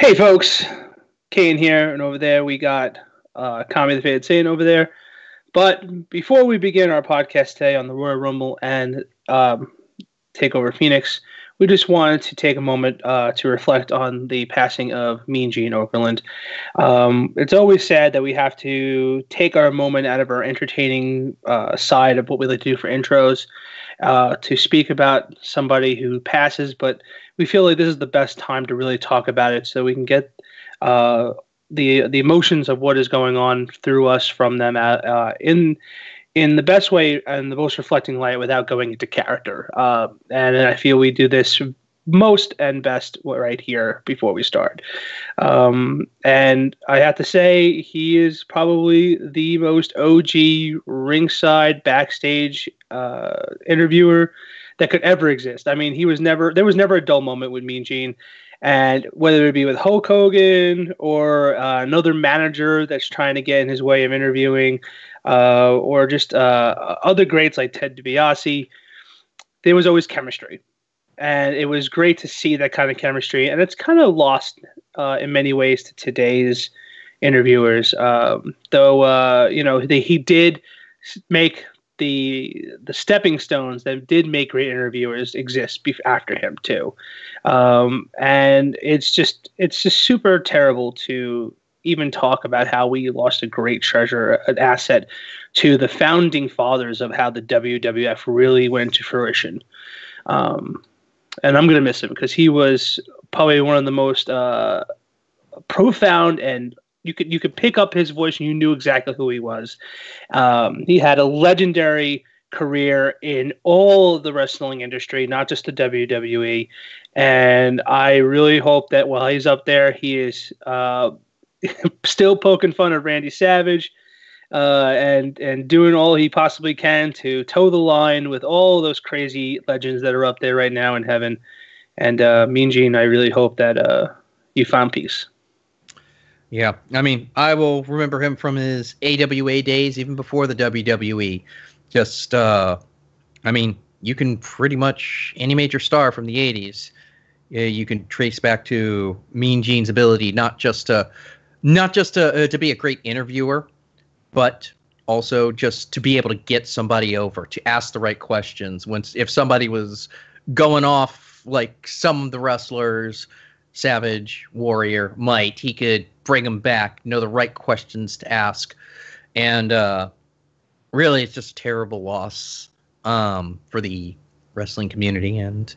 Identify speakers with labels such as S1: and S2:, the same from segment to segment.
S1: Hey folks, Kane here, and over there we got Kami the Faded Saint over there. But before we begin our podcast today on the Royal Rumble and Takeover Pheonix, we just wanted to take a moment to reflect on the passing of Mean Gene Okerlund. It's always sad that we have to take our moment out of our entertaining side of what we like to do for intros to speak about somebody who passes, but we feel like this is the best time to really talk about it so we can get the emotions of what is going on through us from them in the best way and the most reflecting light without going into character. And I feel we do this most and best right here before we start. And I have to say, he is probably the most OG ringside backstage interviewer that could ever exist. I mean, there was never a dull moment with Mean Gene. And whether it be with Hulk Hogan or another manager that's trying to get in his way of interviewing, or just other greats like Ted DiBiase, there was always chemistry. And it was great to see that kind of chemistry. And it's kind of lost in many ways to today's interviewers. He did make the stepping stones that did make great interviewers exist after him too. And it's just super terrible to even talk about how we lost a great treasure, an asset to the founding fathers of how the WWF really went to fruition. And I'm going to miss him because he was probably one of the most profound, and you could pick up his voice and you knew exactly who he was. He had a legendary career in all of the wrestling industry, not just the WWE. And I really hope that while he's up there, he is still poking fun of Randy Savage and doing all he possibly can to toe the line with all those crazy legends that are up there right now in heaven. And Mean Gene, I really hope that you found peace.
S2: Yeah, I mean, I will remember him from his AWA days, even before the WWE. Just, I mean, you can pretty much, any major star from the 80s, you can trace back to Mean Gene's ability not just to be a great interviewer, but also just to be able to get somebody over, to ask the right questions. If somebody was going off like some of the wrestlers, Savage, Warrior, might, he could bring them back, know the right questions to ask. And really, it's just a terrible loss for the wrestling community. And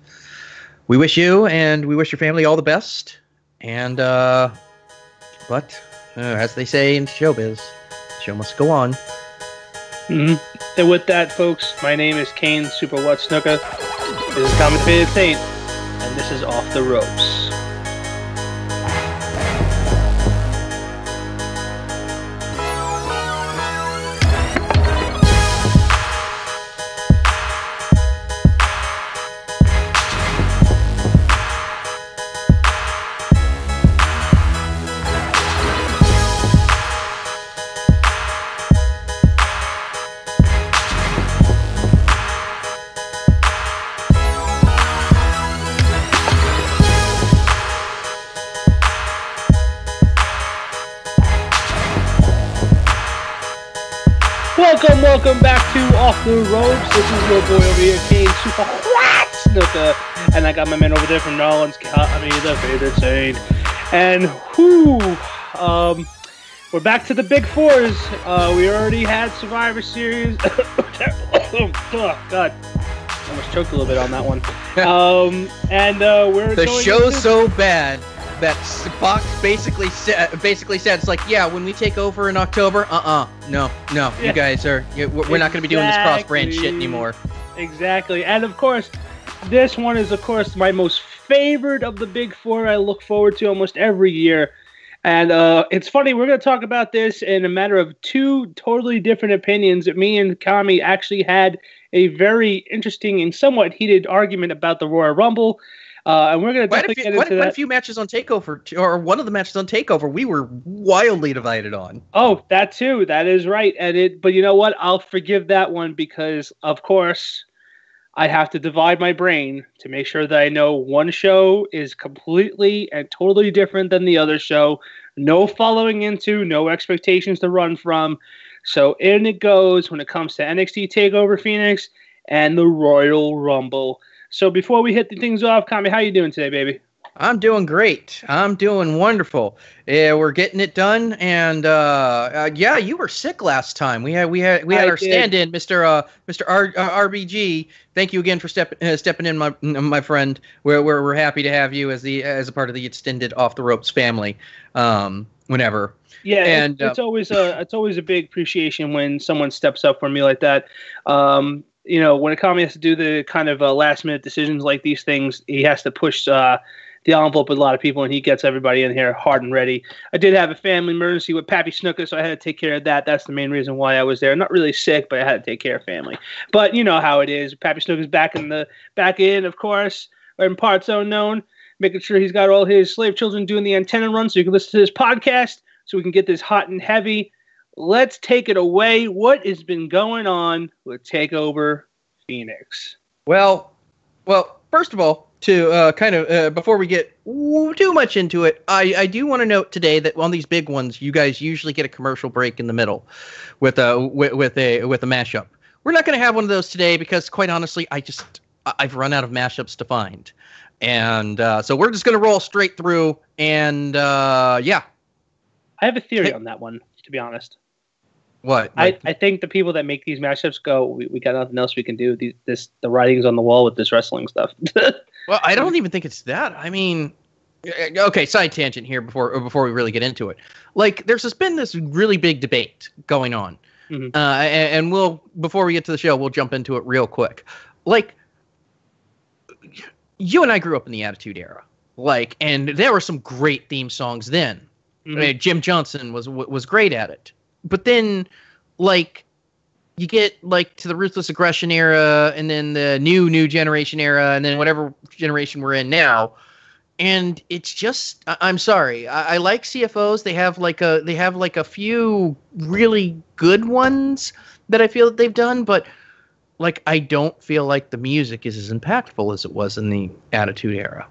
S2: we wish you and we wish your family all the best. And but as they say in showbiz, the show must go on.
S1: Mm-hmm. And with that, folks, my name is Kane Super What Snooker. This is Kami the Faded Saint, and this is Off the Ropes. Welcome back to Off the Ropes. This is your boy over here, Kane Super What Snooker, and I got my man over there from Nolans, Kami the Faded Saint. And we're back to the big fours. We already had Survivor Series. Oh God, almost choked a little bit on that one. We're
S2: the show's so bad that Fox basically said it's like, yeah, when we take over in October, no, yeah. You guys are, we're not going to be doing this cross-brand shit anymore.
S1: Exactly. And of course, this one is of course my most favorite of the big four. I look forward to almost every year. And it's funny, we're going to talk about this in a matter of two totally different opinions. Me and Kami actually had a very interesting and somewhat heated argument about the Royal Rumble. And we're going to definitely get into that.
S2: Quite a few matches on TakeOver, or one of the matches on TakeOver, we were wildly divided on.
S1: Oh, that too. That is right. But you know what? I'll forgive that one because, of course, I have to divide my brain to make sure that I know one show is completely and totally different than the other show. No following into, no expectations to run from. So in it goes when it comes to NXT Takeover Phoenix and the Royal Rumble. So before we hit the things off, Kami, how you doing today, baby?
S2: I'm doing great. I'm doing wonderful. Yeah, we're getting it done. And yeah, you were sick last time. We had our stand-in, Mr. RBG. Thank you again for stepping in, my friend. We're happy to have you as a part of the extended Off the Ropes family. Whenever.
S1: Yeah, and it's always a big appreciation when someone steps up for me like that. When a comic has to do the kind of last minute decisions like these things, he has to push the envelope with a lot of people, and he gets everybody in here hard and ready. I did have a family emergency with Pappy Snooker, so I had to take care of that. That's the main reason why I was there. Not really sick, but I had to take care of family. But you know how it is. Pappy Snooker's back in, of course, in parts unknown, making sure he's got all his slave children doing the antenna run so you can listen to this podcast, so we can get this hot and heavy. Let's take it away. What has been going on with Takeover Pheonix?
S2: Well, first of all, to before we get too much into it, I do want to note today that on these big ones, you guys usually get a commercial break in the middle with a mashup. We're not going to have one of those today because, quite honestly, I've run out of mashups to find, and so we're just going to roll straight through. And yeah,
S1: I have a theory on that one, to be honest.
S2: What?
S1: I think the people that make these mashups go, we got nothing else we can do. The writing's on the wall with this wrestling stuff.
S2: Well, I don't even think it's that. I mean, okay, side tangent here before we really get into it. Like, there's been this really big debate going on, and before we get to the show, we'll jump into it real quick. Like, you and I grew up in the Attitude Era, and there were some great theme songs then. Mm-hmm. I mean, Jim Johnson was great at it. But then, you get, to the Ruthless Aggression era, and then the new generation era, and then whatever generation we're in now. And it's just, I'm sorry. I like CFOs. They have, a few really good ones that I feel that they've done, but, I don't feel like the music is as impactful as it was in the Attitude Era.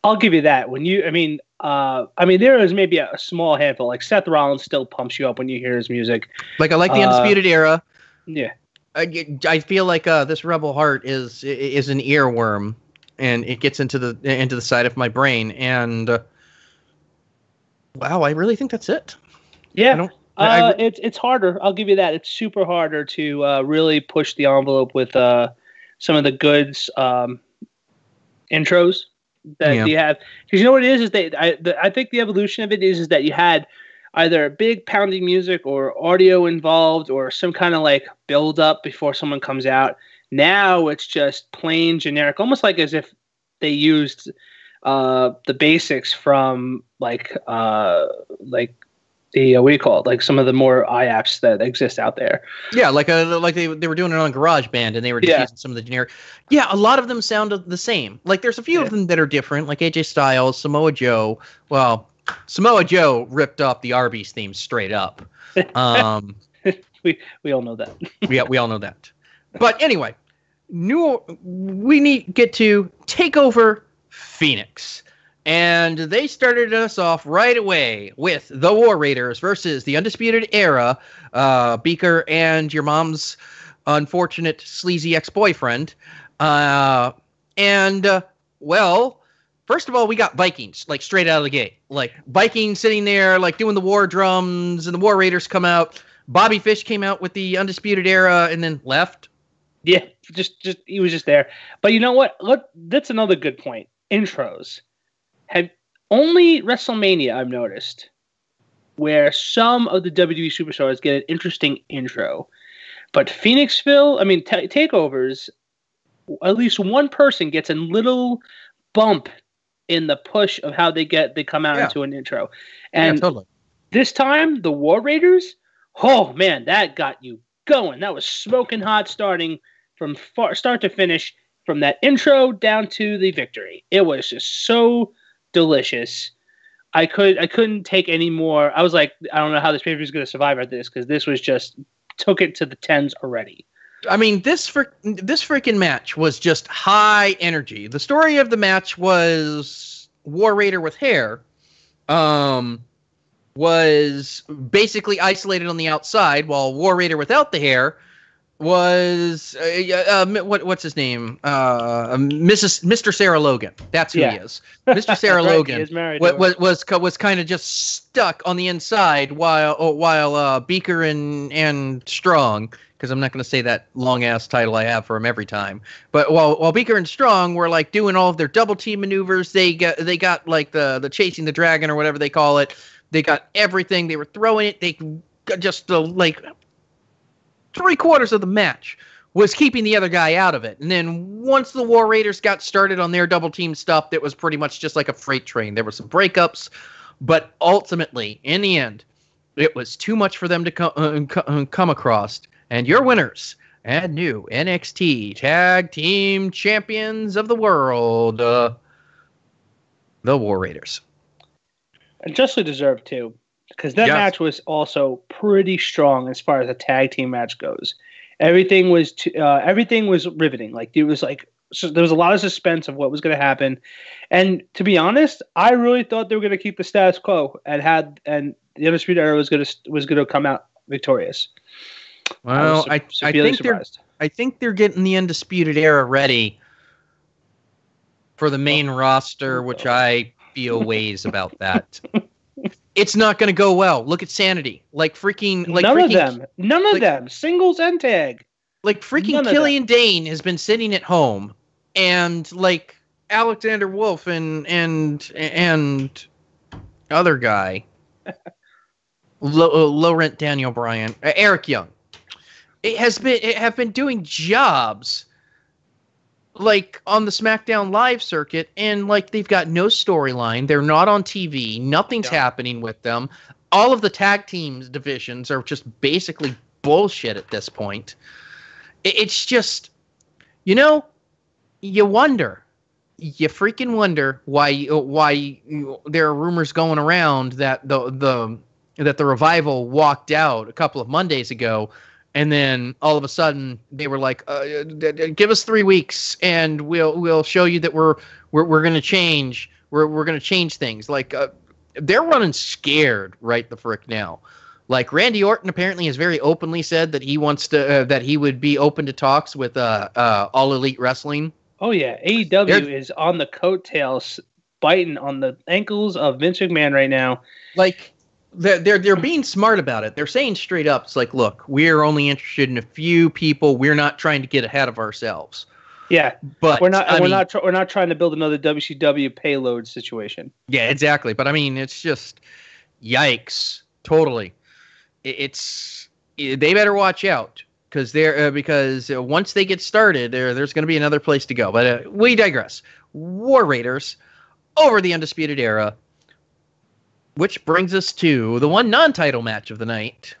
S1: I'll give you that. There is maybe a small handful. Like Seth Rollins still pumps you up when you hear his music.
S2: I like the Undisputed Era.
S1: Yeah,
S2: I feel like this Rebel Heart is an earworm, and it gets into the side of my brain. And wow, I really think that's it.
S1: Yeah, it's harder. I'll give you that. It's super harder to really push the envelope with some of the goods intros that you have, because you know what it is I think the evolution of it is that you had either big pounding music or audio involved or some kind of build up before someone comes out. Now it's just plain generic, almost as if they used the basics from the what do you call it? Some of the more IAPs that exist out there.
S2: Yeah, they were doing it on GarageBand, and they were just using some of the generic. Yeah, a lot of them sound the same. There's a few of them that are different, like AJ Styles, Samoa Joe. Well, Samoa Joe ripped off the Arby's theme straight up.
S1: We all know that.
S2: Yeah, we all know that. But anyway, we need to get to Takeover Pheonix. And they started us off right away with the War Raiders versus the Undisputed Era, Beaker and your mom's unfortunate sleazy ex-boyfriend. Well, first of all, we got Vikings, straight out of the gate. Vikings sitting there, doing the war drums, and the War Raiders come out. Bobby Fish came out with the Undisputed Era and then left.
S1: Yeah, just he was just there. But you know what? That's another good point. Intros. Have only WrestleMania I've noticed where some of the WWE superstars get an interesting intro, but Phoenixville, takeovers, at least one person gets a little bump in the push of how they come out into an intro, and
S2: totally.
S1: This time the War Raiders, oh man, that got you going. That was smoking hot, starting from start to finish, from that intro down to the victory. It was just so delicious. I couldn't take any more. I was like, I don't know how this pay-per-view is going to survive at this, because this was just took it to the tens already.
S2: I mean, this freaking match was just high energy. The story of the match was War Raider with hair, was basically isolated on the outside, while War Raider without the hair was what's his name? Mr. Sarah Logan. That's who he is. Mr. Sarah
S1: Right,
S2: Logan
S1: he is married
S2: was kind of just stuck on the inside while Beaker and Strong, because I'm not going to say that long ass title I have for him every time. But while Beaker and Strong were like doing all of their double team maneuvers, they got like the chasing the dragon or whatever they call it. They got everything. They were throwing it. They got just like 3/4 of the match was keeping the other guy out of it. And then once the War Raiders got started on their double team stuff, that was pretty much just like a freight train. There were some breakups, but ultimately, in the end, it was too much for them to come across. And your winners and new NXT Tag Team Champions of the World, the War Raiders.
S1: And justly deserved, too. Because that match was also pretty strong as far as a tag team match goes. Everything was riveting. Like there was a lot of suspense of what was going to happen. And to be honest, I really thought they were going to keep the status quo and the Undisputed Era was going to come out victorious.
S2: Well, I think they're getting the Undisputed Era ready for the main roster, which I feel ways about that. It's not going to go well. Look at Sanity. None
S1: of them. Singles and tag.
S2: Like freaking Killian Dane has been sitting at home, and like Alexander Wolf and other guy, low rent Daniel Bryan, Eric Young, have been doing jobs like on the SmackDown Live circuit, and like they've got no storyline. They're not on TV. Nothing's happening with them. All of the tag teams divisions are just basically bullshit at this point. It's just, you freaking wonder why there are rumors going around that the Revival walked out a couple of Mondays ago. And then all of a sudden they were like, "Give us 3 weeks, and we'll show you that we're going to change. We're going to change things." Like they're running scared right the frick now. Like Randy Orton apparently has very openly said that he wants to that he would be open to talks with All Elite Wrestling.
S1: Oh yeah, AEW is on the coattails, biting on the ankles of Vince McMahon right now.
S2: Like. They're being smart about it. They're saying straight up, it's like, look, we're only interested in a few people. We're not trying to get ahead of ourselves.
S1: Yeah, but we're not trying to build another WCW payload situation.
S2: Yeah, exactly. But I mean, it's just yikes. Totally. They better watch out because once they get started, there's going to be another place to go. But we digress. War Raiders over the Undisputed Era. Which brings us to the one non-title match of the night,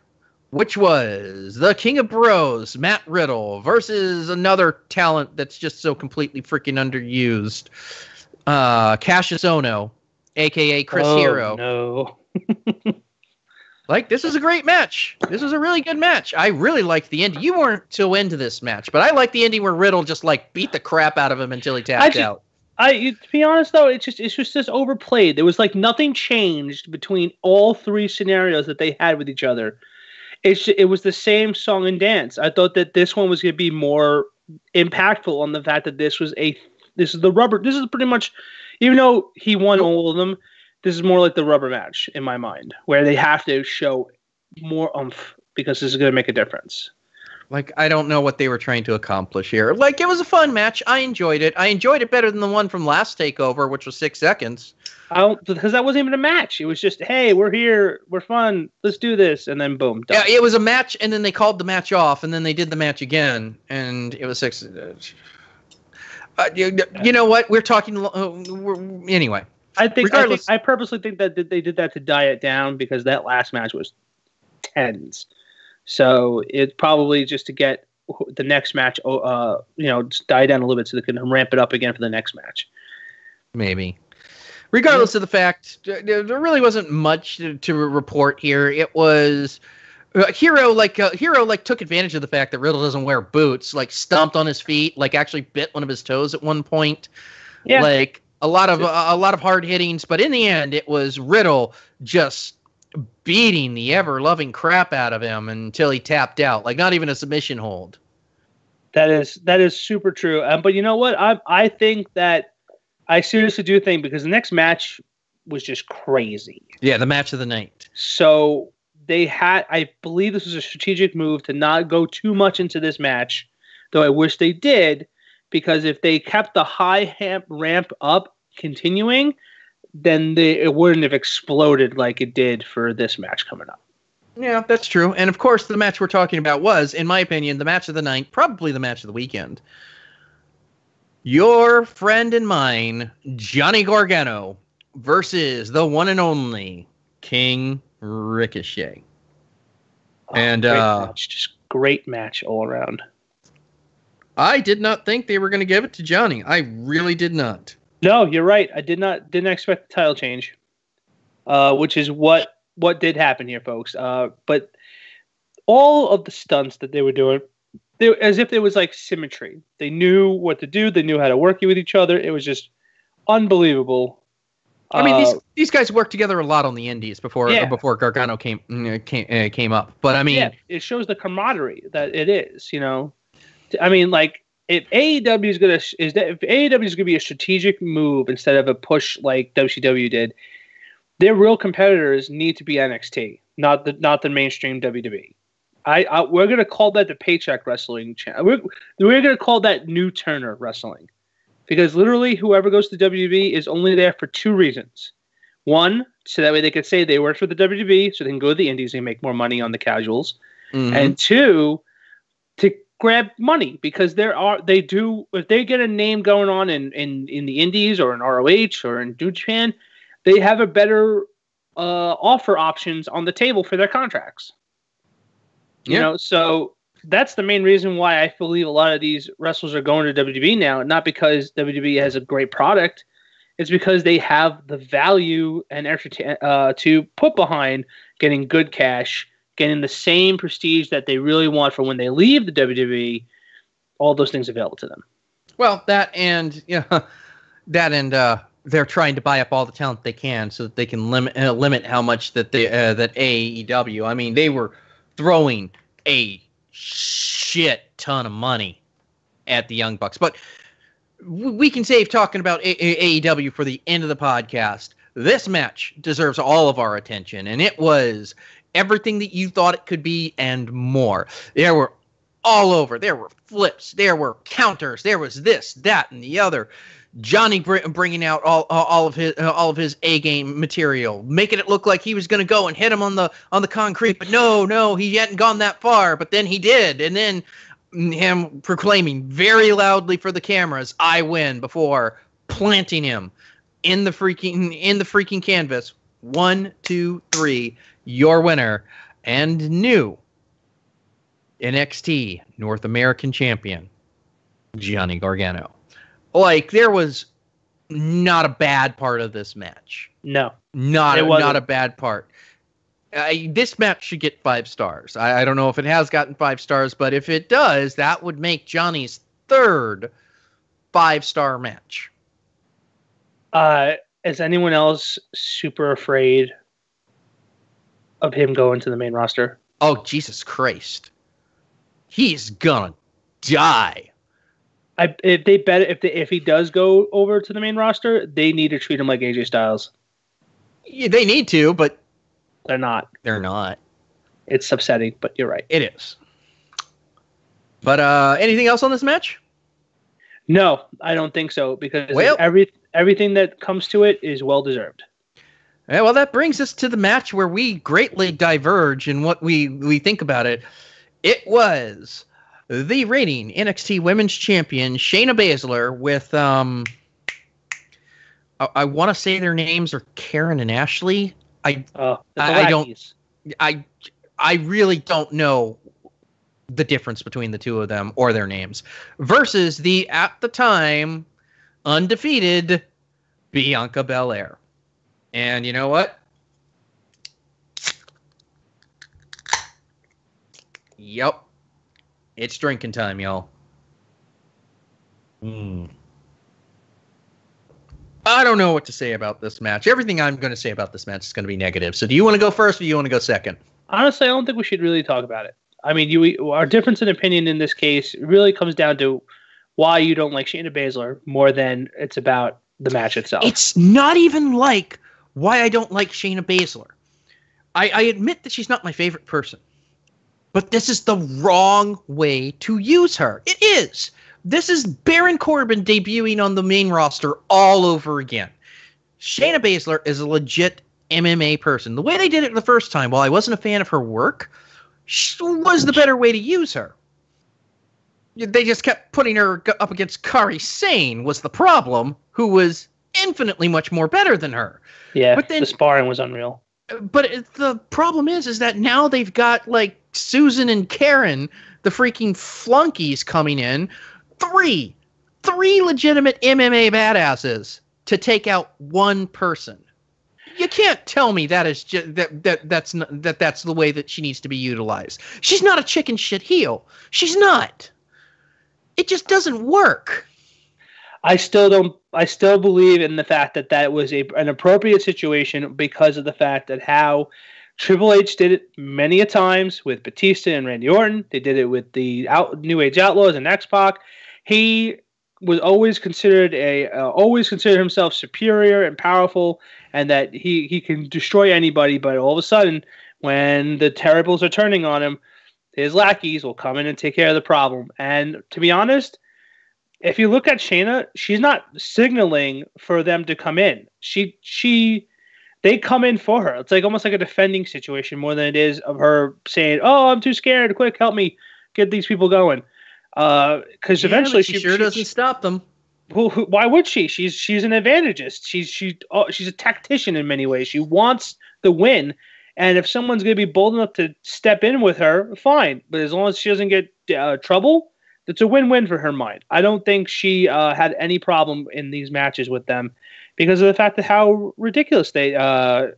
S2: which was the King of Bros, Matt Riddle, versus another talent that's just so completely freaking underused, Cassius Ohno, a.k.a. Chris Hero.
S1: No.
S2: Like, this is a great match. This was a really good match. I really liked the ending. You weren't so into this match, but I liked the ending where Riddle just, like, beat the crap out of him until he tapped out.
S1: To be honest though, it's just overplayed. There was like nothing changed between all three scenarios that they had with each other. It was the same song and dance. I thought that this one was going to be more impactful on the fact that this is the rubber. This is pretty much, even though he won all of them, this is more like the rubber match in my mind, where they have to show more oomph because this is going to make a difference.
S2: Like, I don't know what they were trying to accomplish here. Like, it was a fun match. I enjoyed it. I enjoyed it better than the one from last TakeOver, which was 6 seconds.
S1: Because that wasn't even a match. It was just, hey, we're here. We're fun. Let's do this. And then boom. Done.
S2: Yeah, it was a match, and then they called the match off, and then they did the match again, and it was 6. You know what? We're talking... anyway.
S1: I purposely think that they did that to die it down because that last match was tens. So it's probably just to get the next match, just die down a little bit so they can ramp it up again for the next match.
S2: Maybe. Regardless of the fact, there really wasn't much to report here. It was Hero took advantage of the fact that Riddle doesn't wear boots, like stomped on his feet, like actually bit one of his toes at one point.
S1: Yeah.
S2: Like a lot of hard hittings, but in the end it was Riddle just beating the ever loving crap out of him until he tapped out. Like not even a submission hold.
S1: That is super true. But you know what? I think that I seriously do think, because the next match was just crazy.
S2: Yeah, the match of the night.
S1: So I believe this was a strategic move to not go too much into this match, though I wish they did, because if they kept the high ramp up continuing, then it wouldn't have exploded like it did for this match coming up.
S2: Yeah, that's true. And of course, the match we're talking about was, in my opinion, the match of the night, probably the match of the weekend. Your friend and mine, Johnny Gargano, versus the one and only King Ricochet. And
S1: great match. Just great match all around.
S2: I did not think they were going to give it to Johnny. I really did not.
S1: No, you're right. I didn't expect the title change, which is what did happen here, folks. But all of the stunts that they were doing, as if there was like symmetry. They knew what to do. They knew how to work with each other. It was just unbelievable.
S2: I mean, these guys worked together a lot on the Indies before Gargano came up. But I mean,
S1: it shows the camaraderie that it is. You know, I mean, like if AEW is gonna be a strategic move instead of a push like WCW did, their real competitors need to be NXT, not the mainstream WWE. We're gonna call that the paycheck wrestling channel. We're gonna call that New Turner Wrestling. Because literally, whoever goes to WWE is only there for two reasons. One, so that way they could say they worked for the WWE, so they can go to the indies and make more money on the casuals. Mm-hmm. And two, to grab money, because if they get a name going on in the indies or in ROH or in New Japan, they have a better offer options on the table for their contracts. You know, so that's the main reason why I believe a lot of these wrestlers are going to WWE now, not because WWE has a great product. It's because they have the value and effort to put behind getting good cash, getting the same prestige that they really want for when they leave the WWE, all those things available to them.
S2: Well, they're trying to buy up all the talent they can so that they can limit how much that AEW. I mean, they were throwing a shit ton of money at the Young Bucks, but we can save talking about AEW for the end of the podcast. This match deserves all of our attention, and it was everything that you thought it could be and more. There were all over. There were flips. There were counters. There was this, that, and the other. Johnny bringing out all of his A game material, making it look like he was going to go and hit him on the concrete, but no, he hadn't gone that far. But then he did, and then him proclaiming very loudly for the cameras, "I win," before planting him in the freaking canvas. 1, 2, 3, your winner and new NXT North American Champion, Johnny Gargano. Like, there was not a bad part of this match.
S1: No.
S2: Not a bad part. This match should get 5 stars. I don't know if it has gotten 5 stars, but if it does, that would make Johnny's 3rd 5-star match.
S1: Is anyone else super afraid of him going to the main roster?
S2: Oh, Jesus Christ. He's gonna die.
S1: If he does go over to the main roster, they need to treat him like AJ Styles.
S2: Yeah, they need to, but
S1: they're not.
S2: They're not.
S1: It's upsetting, but you're right.
S2: It is. But anything else on this match?
S1: No, I don't think so, because everything that comes to it is well deserved.
S2: Yeah, well, that brings us to the match where we greatly diverge in what we think about it. It was the reigning NXT Women's Champion, Shayna Baszler, with, I want to say their names are Karen and Ashley. I really don't know the difference between the two of them or their names, versus the, at the time, undefeated Bianca Belair. And you know what? Yep. It's drinking time, y'all. I don't know what to say about this match. Everything I'm going to say about this match is going to be negative. So do you want to go first or do you want to go second?
S1: Honestly, I don't think we should really talk about it. I mean, our difference in opinion in this case really comes down to why you don't like Shayna Baszler more than it's about the match itself.
S2: It's not even like why I don't like Shayna Baszler. I admit that she's not my favorite person. But this is the wrong way to use her. It is. This is Baron Corbin debuting on the main roster all over again. Shayna Baszler is a legit MMA person. The way they did it the first time, while I wasn't a fan of her work, was the better way to use her. They just kept putting her up against Kairi Sane was the problem, who was infinitely much more better than her.
S1: Yeah, but then, the sparring was unreal.
S2: But the problem is that now they've got, like, Susan and Karen, the freaking flunkies coming in. Three legitimate MMA badasses to take out one person. You can't tell me that is just that's the way that she needs to be utilized. She's not a chicken shit heel. She's not. It just doesn't work.
S1: I still believe in the fact that was an appropriate situation because of the fact that how Triple H did it many a times with Batista and Randy Orton. They did it with the New Age Outlaws and X-Pac. He was always considered himself superior and powerful, and that he can destroy anybody. But all of a sudden, when the terribles are turning on him, his lackeys will come in and take care of the problem. And to be honest, if you look at Shayna, she's not signaling for them to come in. They come in for her. It's like almost like a defending situation more than it is of her saying, "Oh, I'm too scared. Quick, help me get these people going." Because eventually
S2: she doesn't stop them.
S1: Well, why would she? She's an advantagist. She's a tactician in many ways. She wants the win, and if someone's going to be bold enough to step in with her, fine. But as long as she doesn't get trouble, it's a win-win for her mind. I don't think she had any problem in these matches with them because of the fact that how ridiculous the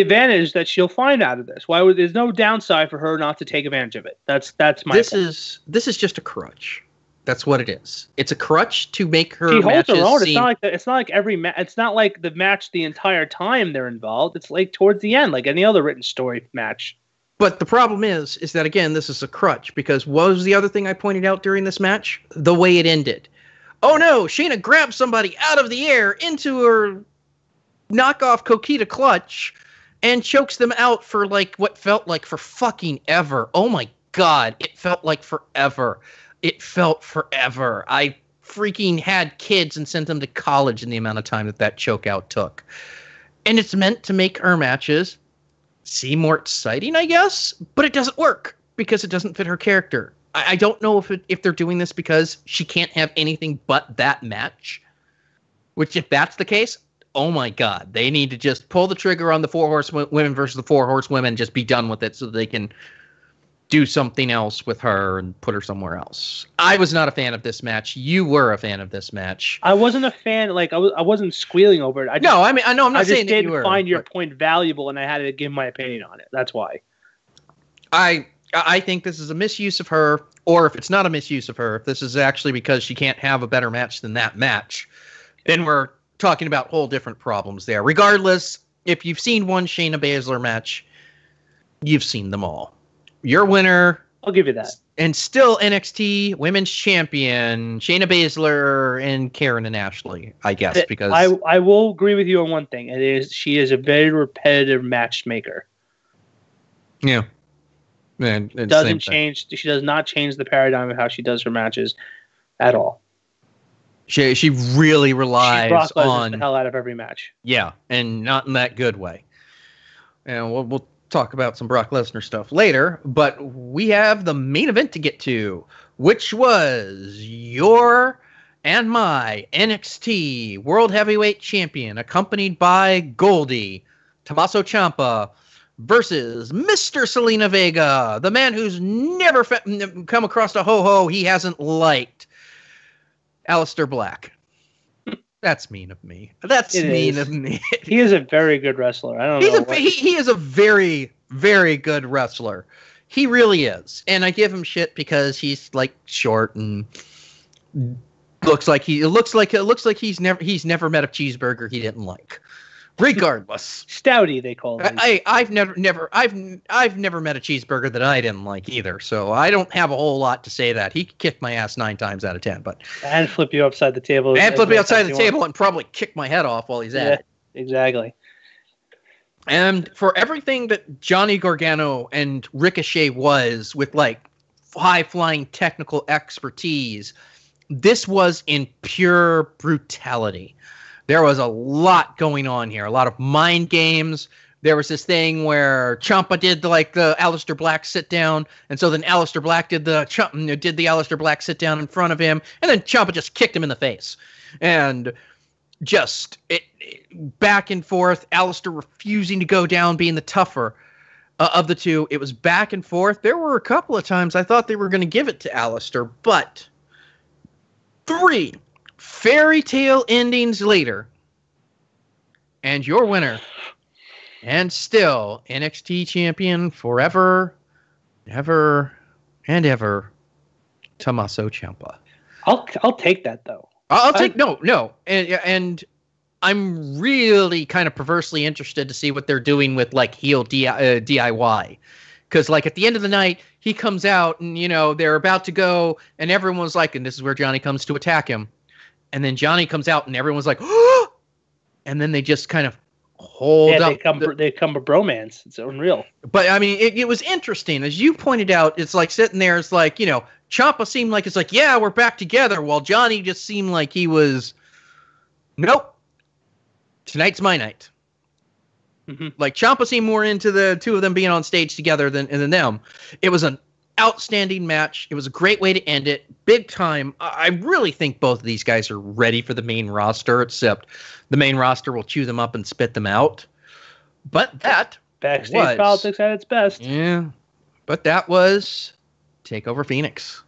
S1: advantage that she'll find out of this. There's no downside for her not to take advantage of it. That's my opinion.
S2: This is just a crutch. That's what it is. It's a crutch to make her.
S1: She holds her own. It's not like every match. It's not like the match the entire time they're involved. It's like towards the end, like any other written story match.
S2: But the problem is that again, this is a crutch because what was the other thing I pointed out during this match? The way it ended. Oh no, Shayna grabbed somebody out of the air into her knockoff Coquita clutch and chokes them out for like what felt like for fucking ever. Oh my God, it felt like forever. It felt forever. I freaking had kids and sent them to college in the amount of time that choke out took. And it's meant to make her matches seem more exciting, I guess, but it doesn't work because it doesn't fit her character. I don't know if they're doing this because she can't have anything but that match, which if that's the case, oh my God, they need to just pull the trigger on the 4 Horsewomen versus the 4 Horsewomen and just be done with it so they can do something else with her and put her somewhere else. I was not a fan of this match. You were a fan of this match.
S1: I wasn't a fan. Like I wasn't squealing over it.
S2: I'm not saying that you were.
S1: I didn't find your point valuable, and I had to give my opinion on it. That's why.
S2: I think this is a misuse of her, or if it's not a misuse of her, if this is actually because she can't have a better match than that match, then we're talking about whole different problems there. Regardless, if you've seen one Shayna Baszler match, you've seen them all. Your winner,
S1: I'll give you that.
S2: And still NXT Women's Champion, Shayna Baszler and Karen and Ashley, I guess. Because
S1: I will agree with you on one thing. She is a very repetitive matchmaker.
S2: Yeah. And
S1: doesn't change. She does not change the paradigm of how she does her matches at all.
S2: She really relies on
S1: the hell out of every match.
S2: Yeah, and not in that good way. And we'll talk about some Brock Lesnar stuff later, but we have the main event to get to, which was your and my NXT World Heavyweight Champion, accompanied by Goldie, Tommaso Ciampa, versus Mr. Selena Vega, the man who's never come across a ho-ho he hasn't liked, Aleister Black. That's mean of me. Of me.
S1: He is a very good wrestler. I don't know.
S2: He is a very, very good wrestler. He really is. And I give him shit because he's like short and looks like he's never met a cheeseburger he didn't like. Regardless.
S1: Stouty, they call it.
S2: I've never met a cheeseburger that I didn't like either. So I don't have a whole lot to say that. He could kick my ass 9 times out of 10,
S1: and flip you upside the table.
S2: And flip me outside the table and probably kick my head off while he's at it.
S1: Exactly.
S2: And for everything that Johnny Gargano and Ricochet was with like high-flying technical expertise, this was in pure brutality. There was a lot going on here, a lot of mind games. There was this thing where Ciampa did the Aleister Black sit down, and so then Aleister Black did the Aleister Black sit down in front of him, and then Ciampa just kicked him in the face, and just back and forth. Aleister refusing to go down, being the tougher of the two. It was back and forth. There were a couple of times I thought they were going to give it to Aleister, but 3 fairy tale endings later, and your winner, and still NXT champion forever, ever, and ever, Tommaso Ciampa.
S1: I'll take that though.
S2: No, and I'm really kind of perversely interested to see what they're doing with like heel DIY, because like at the end of the night he comes out and they're about to go and everyone's like, and this is where Johnny comes to attack him. And then Johnny comes out, and everyone's like, oh! And then they just kind of hold up.
S1: They come a bromance. It's unreal.
S2: But, I mean, it was interesting. As you pointed out, it's like sitting there, it's like, Ciampa seemed like it's like, yeah, we're back together, while Johnny just seemed like he was, nope, tonight's my night. Mm-hmm. Like, Ciampa seemed more into the two of them being on stage together than them. It was an outstanding match. It was a great way to end it. Big time. I really think both of these guys are ready for the main roster, except the main roster will chew them up and spit them out. But that
S1: backstage politics at its best.
S2: Yeah. But that was Takeover Pheonix.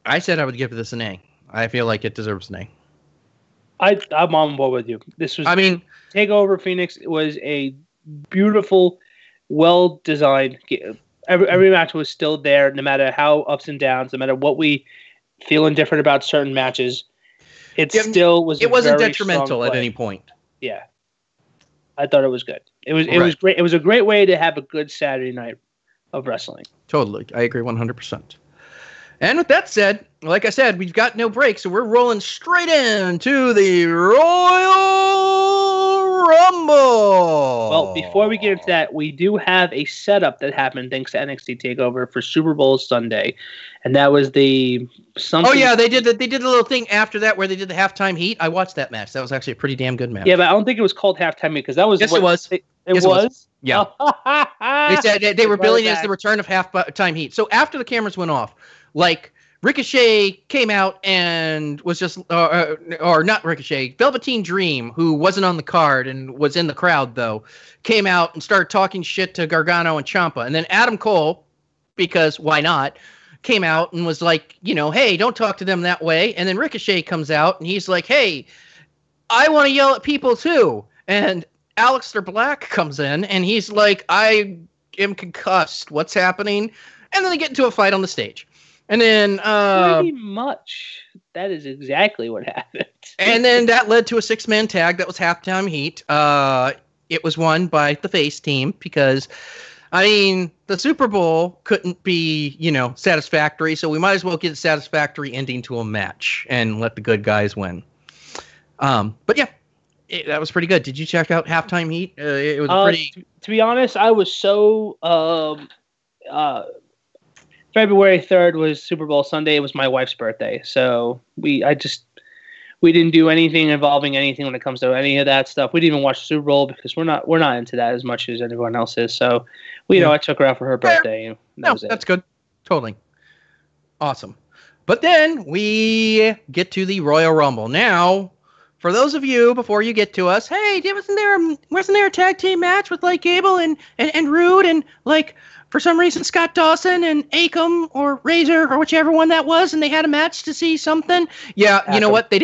S2: I said I would give this an A. I feel like it deserves an A.
S1: I'm on board with you. Takeover Pheonix was a beautiful, well-designed game. Every match was still there, no matter how ups and downs, no matter what we feel indifferent about certain matches. It still was.
S2: It wasn't detrimental at any point.
S1: Yeah, I thought it was good. It was great. It was a great way to have a good Saturday night of wrestling. Totally,
S2: I agree 100%. And with that said, like I said, we've got no break, so we're rolling straight into the Royal Rumble.
S1: Well, before we get into that, we do have a setup that happened thanks to NXT TakeOver for Super Bowl Sunday, and that was the something.
S2: Oh yeah, they did a little thing after that where they did the halftime heat. I watched that match. That was actually a pretty damn good match.
S1: Yeah, but I don't think it was called halftime heat because that was.
S2: Yes, it was.
S1: It was.
S2: Yeah. They said they were billing it as the return of halftime heat. So after the cameras went off, like Ricochet came out and was just, or not Ricochet, Velveteen Dream, who wasn't on the card and was in the crowd though, came out and started talking shit to Gargano and Ciampa. And then Adam Cole, because why not, came out and was like, hey, don't talk to them that way. And then Ricochet comes out and he's like, hey, I want to yell at people too. And Aleister Black comes in and he's like, I am concussed. What's happening? And then they get into a fight on the stage. And then
S1: pretty much that is exactly what happened.
S2: And then that led to a 6-man tag that was halftime heat. It was won by the face team because, the Super Bowl couldn't be, satisfactory, so we might as well get a satisfactory ending to a match and let the good guys win. But yeah, that was pretty good. Did you check out halftime heat? It was pretty.
S1: To be honest, I was so. February 3rd was Super Bowl Sunday. It was my wife's birthday, so we didn't do anything involving anything when it comes to any of that stuff. We didn't even watch the Super Bowl because we're not into that as much as everyone else is. So I took her out for her birthday.
S2: That's good. Totally awesome. But then we get to the Royal Rumble. Now, for those of you before you get to us, hey, wasn't there a tag team match with like Gable and Rude and like. For some reason, Scott Dawson and Akam or Razor or whichever one that was, and they had a match to see something. Yeah, you know what? They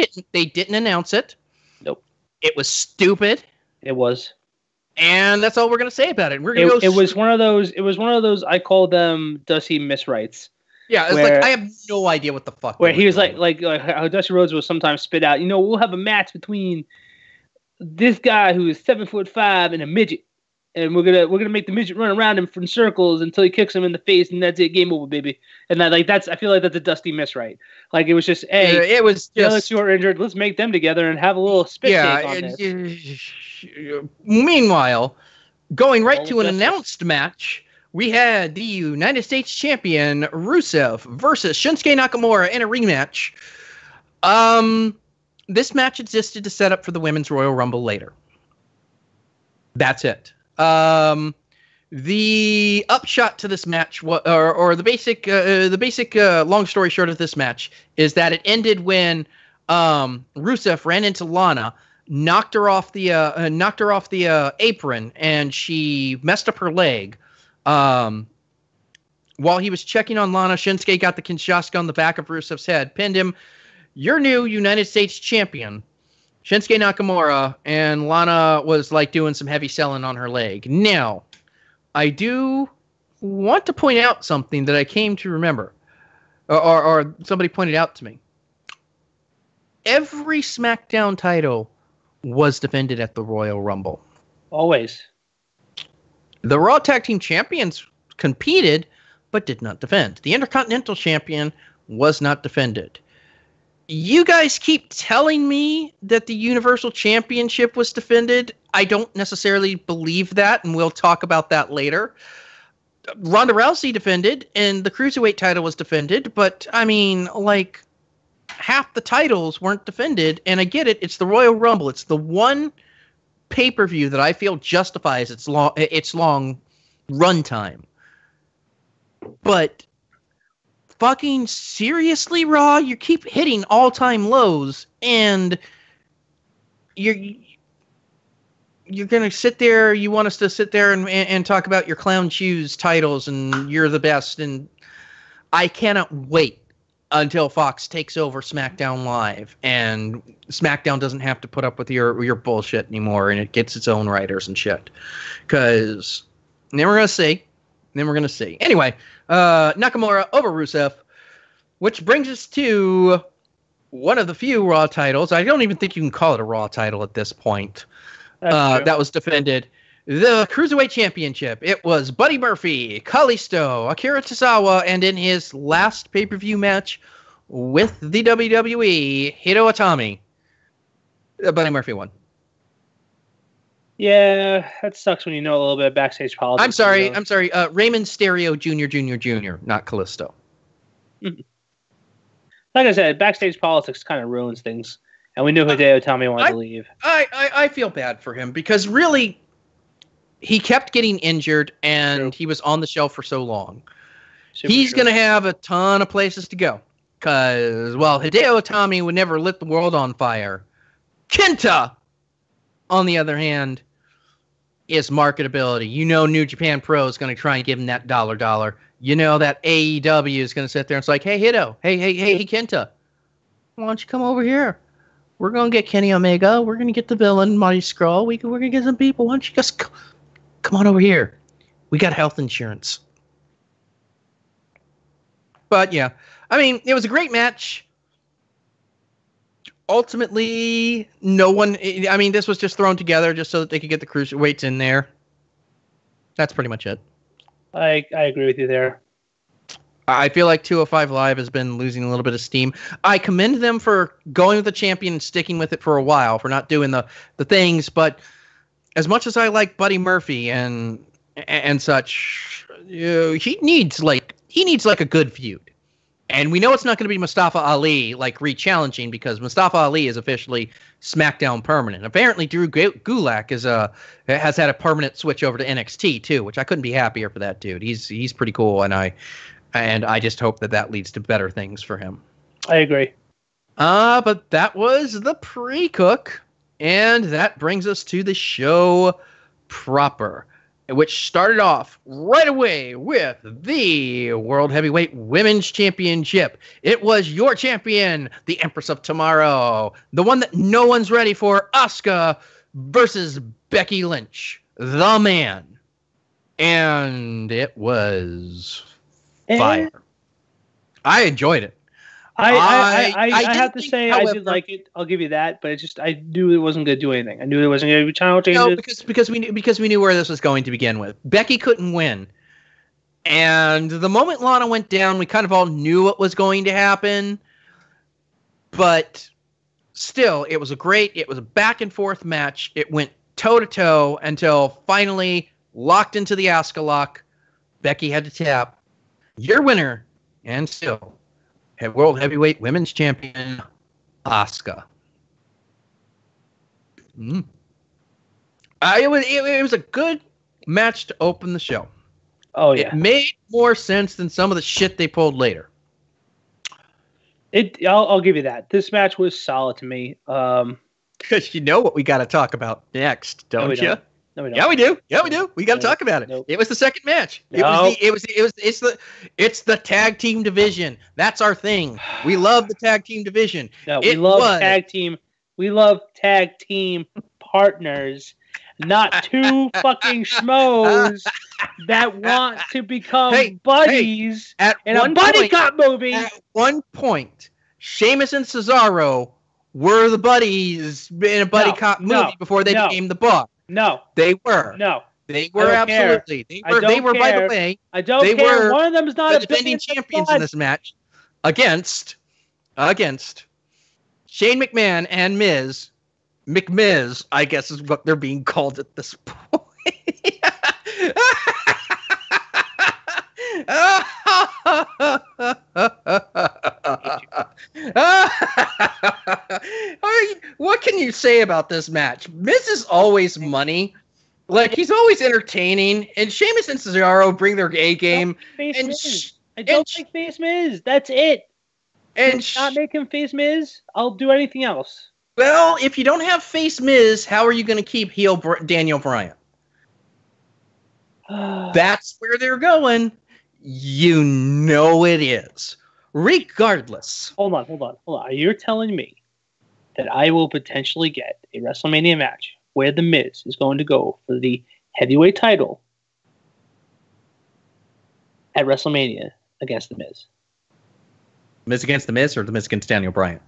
S2: didn't announce it.
S1: Nope.
S2: It was stupid.
S1: It was.
S2: And that's all we're going to say about it. We're going to go.
S1: It was one of those. It was one of those. I call them Dusty miswrites.
S2: Yeah, it's like I have no idea what the fuck.
S1: Where he was like how Dusty Rhodes will sometimes spit out. We'll have a match between this guy who is 7'5" and a midget, and we're gonna make the midget run around him in circles until he kicks him in the face, and that's it, game over, baby. And that's I feel like that's a Dusty miswrite. Like it was just
S2: it was just
S1: the other two are injured. Let's make them together and have a little spit take on this.
S2: Meanwhile, going right to an announced match, we had the United States champion Rusev versus Shinsuke Nakamura in a rematch. This match existed to set up for the Women's Royal Rumble later. That's it. The upshot to this match, or the basic long story short of this match, is that it ended when Rusev ran into Lana, knocked her off the apron, and she messed up her leg. While he was checking on Lana, Shinsuke got the Kinshasa on the back of Rusev's head, pinned him. Your new United States champion, Shinsuke Nakamura, and Lana was like doing some heavy selling on her leg. Now, I do want to point out something that I came to remember, or somebody pointed out to me. Every SmackDown title was defended at the Royal Rumble.
S1: Always.
S2: The Raw Tag Team Champions competed, but did not defend. The Intercontinental Champion was not defended. You guys keep telling me that the Universal Championship was defended. I don't necessarily believe that, and we'll talk about that later. Ronda Rousey defended, and the Cruiserweight title was defended, but, I mean, like, half the titles weren't defended, and I get it, it's the Royal Rumble. It's the one pay-per-view that I feel justifies its long runtime. But fucking seriously, Raw, you keep hitting all-time lows, and you're gonna sit there. You want us to sit there and talk about your clown shoes titles, and you're the best. And I cannot wait until Fox takes over SmackDown Live, and SmackDown doesn't have to put up with your bullshit anymore, and it gets its own writers and shit. Because then we're gonna see. Anyway, Nakamura over Rusev, which brings us to one of the few Raw titles. I don't even think you can call it a Raw title at this point. That was defended. The Cruiserweight Championship. It was Buddy Murphy, Kalisto, Akira Tozawa, and in his last pay-per-view match with the WWE, Hideo Itami, Buddy Murphy won.
S1: Yeah, that sucks when you know a little bit of backstage politics.
S2: I'm sorry. Raymond Stereo Jr., not Kalisto.
S1: Mm-hmm. Like I said, backstage politics kind of ruins things. And we knew Hideo Itami wanted to leave.
S2: I feel bad for him because really, he kept getting injured and he was on the shelf for so long. He's going to have a ton of places to go. Because, well, Hideo Itami would never lit the world on fire. Kenta, on the other hand, is marketability. You know New Japan Pro is going to try and give him that dollar. You know that AEW is going to sit there and it's like, hey, Hideo, hey, Kenta, why don't you come over here? We're going to get Kenny Omega. We're going to get the villain, Marty Scurll. We're going to get some people. Why don't you just come on over here? We got health insurance. But, yeah. I mean, it was a great match. Ultimately, no one... I mean, this was just thrown together just so that they could get the cruiserweights in there. That's pretty much it.
S1: I agree with you there.
S2: I feel like 205 Live has been losing a little bit of steam. I commend them for going with the champion and sticking with it for a while, for not doing the things. But as much as I like Buddy Murphy and such, he needs like a good feud. And we know it's not going to be Mustafa Ali like re-challenging because Mustafa Ali is officially SmackDown permanent. Apparently, Drew Gulak has had a permanent switch over to NXT too, which I couldn't be happier for that dude. He's pretty cool, and I just hope that leads to better things for him.
S1: I agree.
S2: But that was the pre-cook, and that brings us to the show proper, which started off right away with the World Heavyweight Women's Championship. It was your champion, the Empress of Tomorrow, the one that no one's ready for, Asuka versus Becky Lynch. the man. And it was fire. I enjoyed it.
S1: I have to say,
S2: however,
S1: I did like it. I'll give you that, but I knew it wasn't going to do anything. I knew it wasn't going to be channel changes.
S2: No, because we knew where this was going to begin with. Becky couldn't win, and the moment Lana went down, we kind of all knew what was going to happen. But still, it was a back and forth match. It went toe to toe until finally locked into the Asuka lock. Becky had to tap. Your winner, and still World Heavyweight Women's Champion, Asuka. It was a good match to open the show.
S1: Oh yeah,
S2: it made more sense than some of the shit they pulled later.
S1: I'll give you that. This match was solid to me.
S2: Because you know what we got to talk about next, don't you?
S1: No, we don't.
S2: Yeah, we do. Yeah, we do. We got to talk about it. Nope. It was the second match.
S1: No.
S2: It's the tag team division. That's our thing. We love the tag team division.
S1: No, we love tag team. We love tag team partners, not two fucking schmoes that want to become buddies in a buddy cop movie.
S2: At one point, Sheamus and Cesaro were the buddies in a buddy cop movie before they became the Bar.
S1: No,
S2: they were.
S1: No,
S2: they were absolutely. They were. By the way,
S1: I don't care. One of them is not
S2: the defending champions in this match against Shane McMahon and Miz. McMiz, I guess, is what they're being called at this point. What can you say about this match? Miz is always money. Like, he's always entertaining. And Sheamus and Cesaro bring their A game.
S1: I don't like face Miz. That's it.
S2: And
S1: not make him face Miz. I'll do anything else.
S2: Well, if you don't have face Miz, how are you going to keep heel Daniel Bryan? That's where they're going. You know it is. Regardless.
S1: Hold on. You're telling me that I will potentially get a WrestleMania match where The Miz is going to go for the heavyweight title at WrestleMania against The Miz?
S2: Miz against The Miz or The Miz against Daniel Bryan?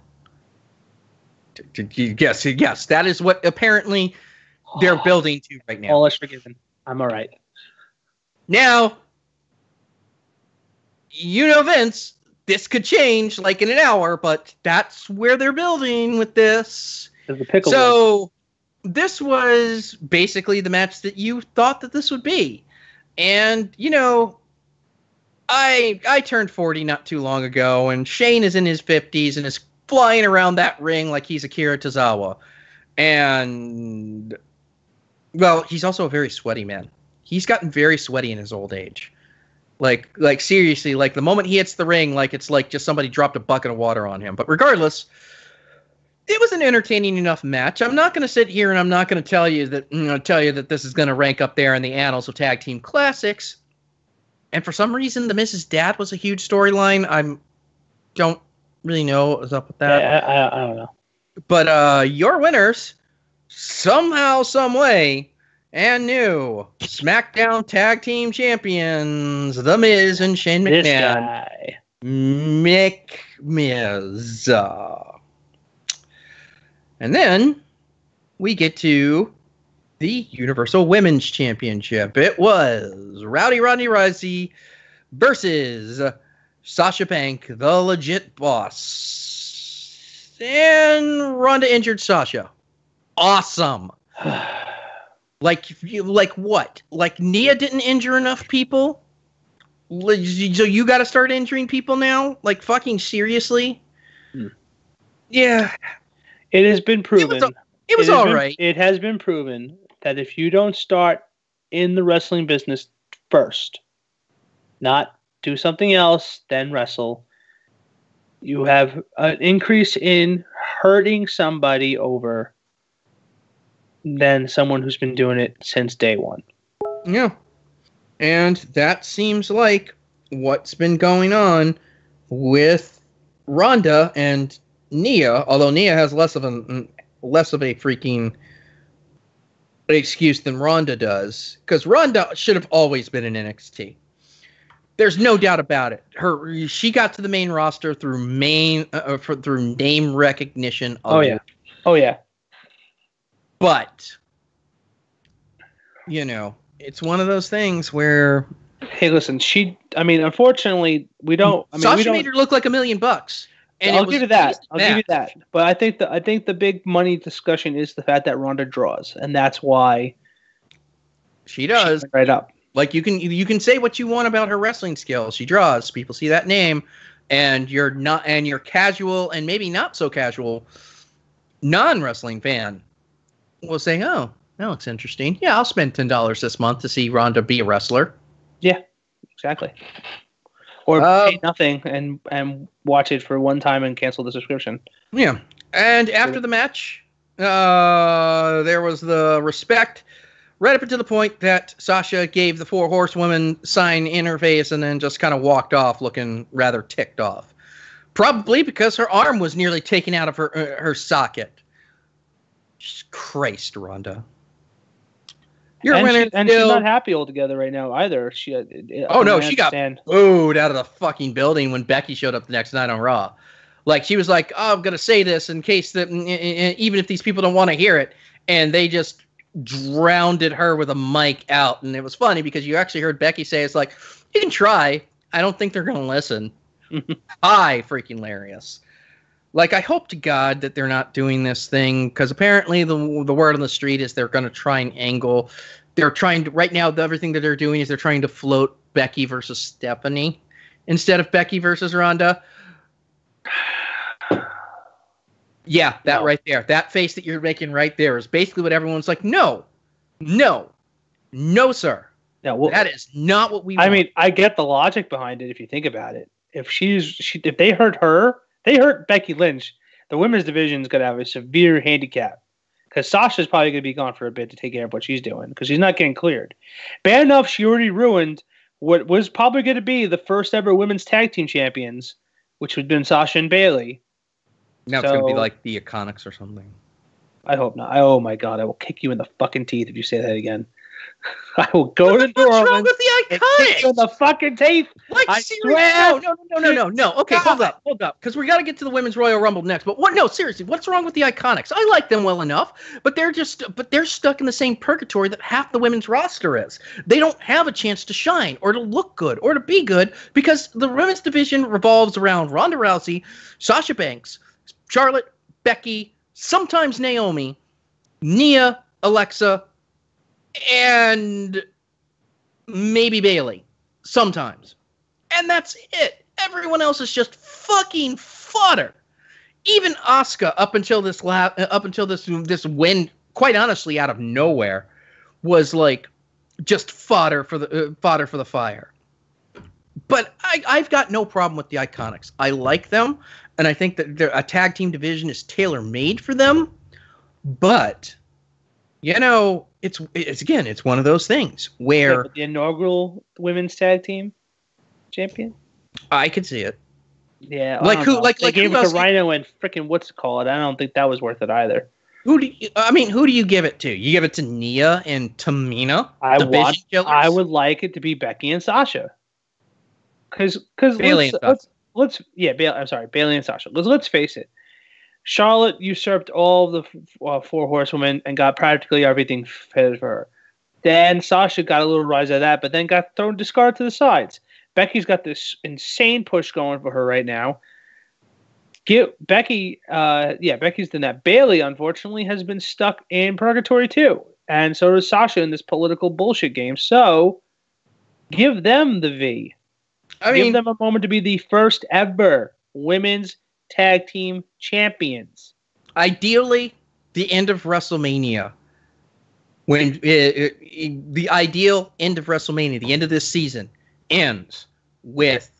S2: Yes, that is what apparently they're building to right now.
S1: All is forgiven. I'm all right.
S2: Now, you know, Vince, this could change like in an hour, but that's where they're building with this. So this was basically the match that you thought that this would be. And, you know, I turned 40 not too long ago, and Shane is in his 50s and is flying around that ring like he's Akira Tozawa. And, well, he's also a very sweaty man. He's gotten very sweaty in his old age. Like seriously, like the moment he hits the ring, like it's like just somebody dropped a bucket of water on him. But regardless, it was an entertaining enough match. I'm not going to sit here and I'm not going to tell you that this is going to rank up there in the annals of tag team classics. And for some reason, the Miz's dad was a huge storyline. I don't really know what was up with that.
S1: Yeah, I don't know.
S2: But your winners, somehow, some way, and new SmackDown Tag Team Champions, The Miz and Shane McMahon. Miz. And then we get to the Universal Women's Championship. It was Roddy Rousey versus Sasha Banks, the legit boss. And Ronda injured Sasha. Awesome. Like what? Like Nia didn't injure enough people? So you got to start injuring people now? Like fucking seriously? Yeah.
S1: It has been proven.
S2: It was all right.
S1: It has been proven that if you don't start in the wrestling business first, not do something else, then wrestle, you have an increase in hurting somebody over than someone who's been doing it since day one.
S2: Yeah. And that seems like what's been going on with Ronda and Nia, although Nia has less of a freaking excuse than Ronda does, because Ronda should have always been in NXT. There's no doubt about it. She got to the main roster through through name recognition.
S1: Oh yeah.
S2: But it's one of those things where.
S1: Hey, listen. Unfortunately, we don't.
S2: Sasha made her look like $1 million. And
S1: I'll give you that. But I think the big money discussion is the fact that Ronda draws, and that's why
S2: she does.
S1: She right up.
S2: Like you can say what you want about her wrestling skills. She draws. People see that name, and you're casual and maybe not so casual non-wrestling fan will say, "Oh, that looks interesting. Yeah, I'll spend $10 this month to see Ronda be a wrestler."
S1: Yeah, exactly. Or pay nothing and watch it for one time and cancel the subscription.
S2: Yeah. And after the match, there was the respect right up until the point that Sasha gave the 4 horsewomen sign in her face and then just kind of walked off looking rather ticked off. Probably because her arm was nearly taken out of her socket. Christ, Ronda.
S1: And she's not happy altogether right now either. She got
S2: booed out of the fucking building when Becky showed up the next night on Raw. Like, she was like, "Oh, I'm gonna say this in case that even if these people don't want to hear it," and they just drowned her with a mic out. And it was funny because you actually heard Becky say, "It's like, you can try. I don't think they're gonna listen." Freaking hilarious. Like, I hope to God that they're not doing this thing, because apparently the word on the street is they're going to try and angle. They're trying to, right now, everything that they're doing is they're trying to float Becky versus Stephanie instead of Becky versus Ronda. Yeah, that right there. That face that you're making right there is basically what everyone's like, no, sir. No, that is not what we want.
S1: I mean, I get the logic behind it if you think about it. If they hurt her, they hurt Becky Lynch, the women's division is going to have a severe handicap because Sasha's probably going to be gone for a bit to take care of what she's doing because she's not getting cleared. Bad enough, she already ruined what was probably going to be the first ever women's tag team champions, which would have been Sasha and Bayley.
S2: Now it's going to be like the Iconics or something.
S1: I hope not. Oh my God, I will kick you in the fucking teeth if you say that again. I will go to New Orleans.
S2: What's wrong with the Iconics?
S1: In the fucking teeth.
S2: Like, I swear. No. Okay, hold up. Because we got to get to the Women's Royal Rumble next. But no, seriously, what's wrong with the Iconics? I like them well enough, but they're stuck in the same purgatory that half the women's roster is. They don't have a chance to shine or to look good or to be good because the women's division revolves around Ronda Rousey, Sasha Banks, Charlotte, Becky, sometimes Naomi, Nia, Alexa, and maybe Bayley sometimes. And that's it. Everyone else is just fucking fodder. Even Asuka up until this win, quite honestly out of nowhere, was like just fodder for the fire. But I've got no problem with the Iconics. I like them, and I think that a tag team division is tailor-made for them. But it's one of those things where
S1: the inaugural women's tag team champion.
S2: I could see it.
S1: Yeah,
S2: they
S1: gave it to Rhino and freaking what's it called? I don't think that was worth it either.
S2: Who do you give it to? You give it to Nia and Tamina?
S1: I would like it to be Becky and Sasha. Because
S2: Bayley and Sasha.
S1: Bayley and Sasha. Let's face it. Charlotte usurped all the 4 horsewomen and got practically everything fitted for her. Then Sasha got a little rise out of that, but then got discarded to the sides. Becky's got this insane push going for her right now. Becky's done that. Bayley, unfortunately, has been stuck in purgatory too. And so does Sasha in this political bullshit game. So give them the V. Give them a moment to be the first ever women's tag team champions.
S2: Ideally, the end of WrestleMania. When the ideal end of WrestleMania, the end of this season, ends with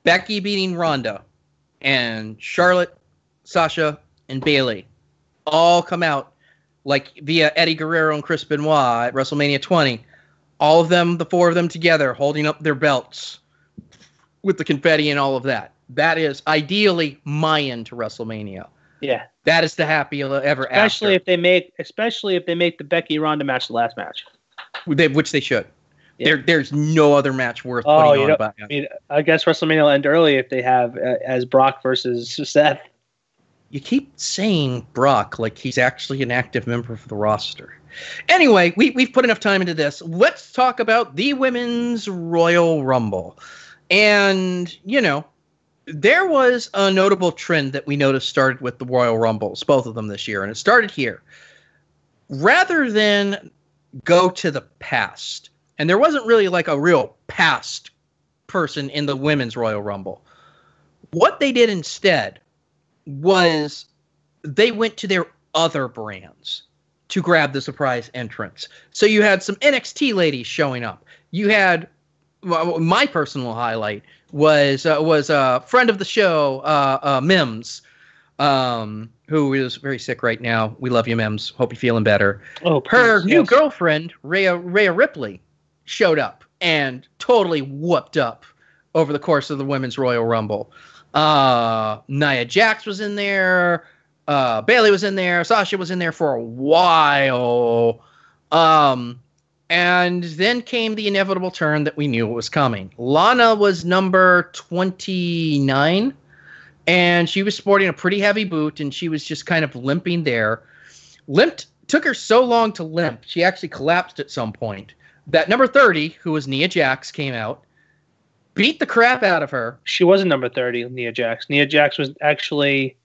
S2: Becky beating Ronda and Charlotte, Sasha, and Bayley all come out like via Eddie Guerrero and Chris Benoit at WrestleMania 20. All of them, the 4 of them together, holding up their belts with the confetti and all of that. That is ideally my end to WrestleMania.
S1: Yeah.
S2: That is the happy ever
S1: especially
S2: after.
S1: Especially if they make the Becky Ronda match the last match.
S2: Which they should.
S1: Yeah.
S2: There's no other match worth putting on about it.
S1: I guess WrestleMania will end early if they have as Brock versus Seth.
S2: You keep saying Brock like he's actually an active member of the roster. Anyway, we've put enough time into this. Let's talk about the Women's Royal Rumble. And, there was a notable trend that we noticed started with the Royal Rumbles, both of them this year, and it started here. Rather than go to the past, and there wasn't really like a real past person in the Women's Royal Rumble, what they did instead was they went to their other brands to grab the surprise entrance. So you had some NXT ladies showing up. You had my personal highlight was a friend of the show, Mims, who is very sick right now. We love you, Mims. Hope you're feeling better.
S1: Oh,
S2: her new girlfriend, Rhea Ripley, showed up and totally whooped up over the course of the Women's Royal Rumble. Nia Jax was in there. Bayley was in there. Sasha was in there for a while. And then came the inevitable turn that we knew was coming. Lana was number 29, and she was sporting a pretty heavy boot, and she was just kind of limping there. Took her so long to limp, she actually collapsed at some point. That number 30, who was Nia Jax, came out, beat the crap out of her.
S1: She wasn't number 30, Nia Jax. Nia Jax was actually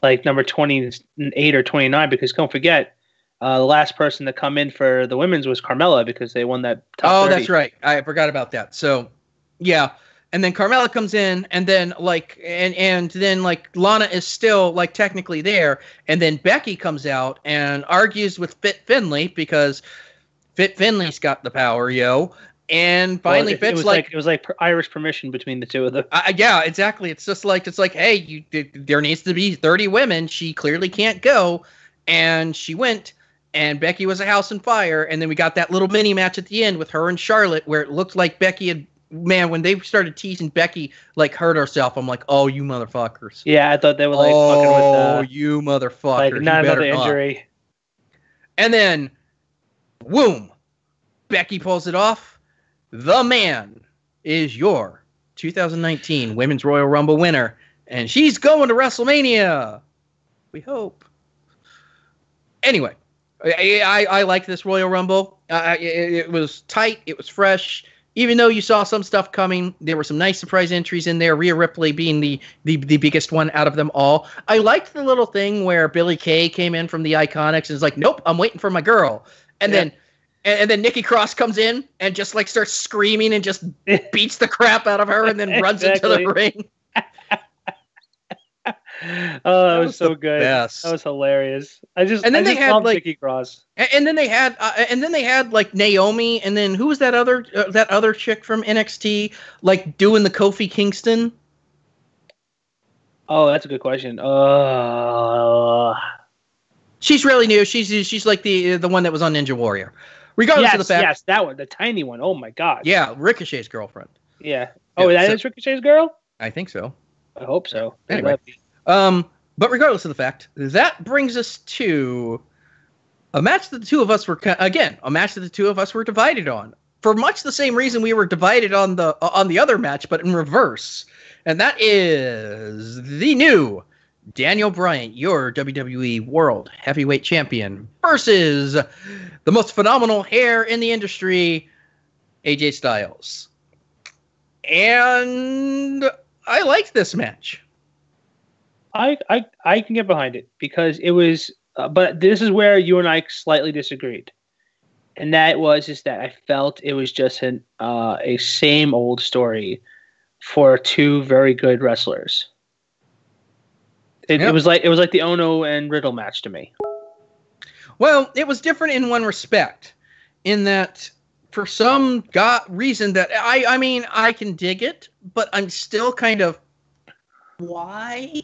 S1: like number 28 or 29, because don't forget, the last person to come in for the women's was Carmella, because they won that top 30.
S2: That's right. I forgot about that. So, yeah. And then Carmella comes in, and then and then Lana is still technically there, and then Becky comes out and argues with Fit Finlay, because Fit Finlay's got the power, yo. And finally,
S1: it was like Irish permission between the two of them.
S2: Yeah, exactly. It's just hey, there needs to be 30 women. She clearly can't go, and she went. And Becky was a house on fire. And then we got that little mini match at the end with her and Charlotte, where it looked like Becky had, when they started teasing Becky, hurt herself. I'm like, oh, you motherfuckers.
S1: Yeah, I thought they were fucking with
S2: oh, you motherfuckers.
S1: Not another injury.
S2: And then, boom, Becky pulls it off. The man is your 2019 Women's Royal Rumble winner. And she's going to WrestleMania. We hope. Anyway. I like this Royal Rumble. It was tight. It was fresh. Even though you saw some stuff coming, there were some nice surprise entries in there. Rhea Ripley being the biggest one out of them all. I liked the little thing where Billie Kay came in from the Iconics and is like, nope, I'm waiting for my girl. And then Nikki Cross comes in and just starts screaming and just beats the crap out of her and then runs into the ring.
S1: Oh, that was so good.
S2: Best.
S1: That was hilarious. I just
S2: had
S1: Nikki Cross.
S2: And then they had Naomi, and then who was that other chick from NXT doing the Kofi Kingston?
S1: Oh, that's a good question.
S2: She's really new. She's like the one that was on Ninja Warrior. Regardless of the fact,
S1: yes, that one, the tiny one. Oh my god.
S2: Yeah, Ricochet's girlfriend.
S1: Yeah. Oh, that is Ricochet's girl?
S2: I think so.
S1: I hope so.
S2: Anyway. But regardless of the fact, that brings us to a match that the two of us were divided on, for much the same reason we were divided on the other match, but in reverse. And that is the new Daniel Bryan, your WWE World Heavyweight Champion, versus the most phenomenal hair in the industry, AJ Styles. And I liked this match.
S1: I can get behind it, because it was, but this is where you and I slightly disagreed, and that was that I felt it was just a same old story for two very good wrestlers. It was like the Ono and Riddle match to me.
S2: Well, it was different in one respect, in that for some reason that I mean I can dig it, but I'm still kind of. Why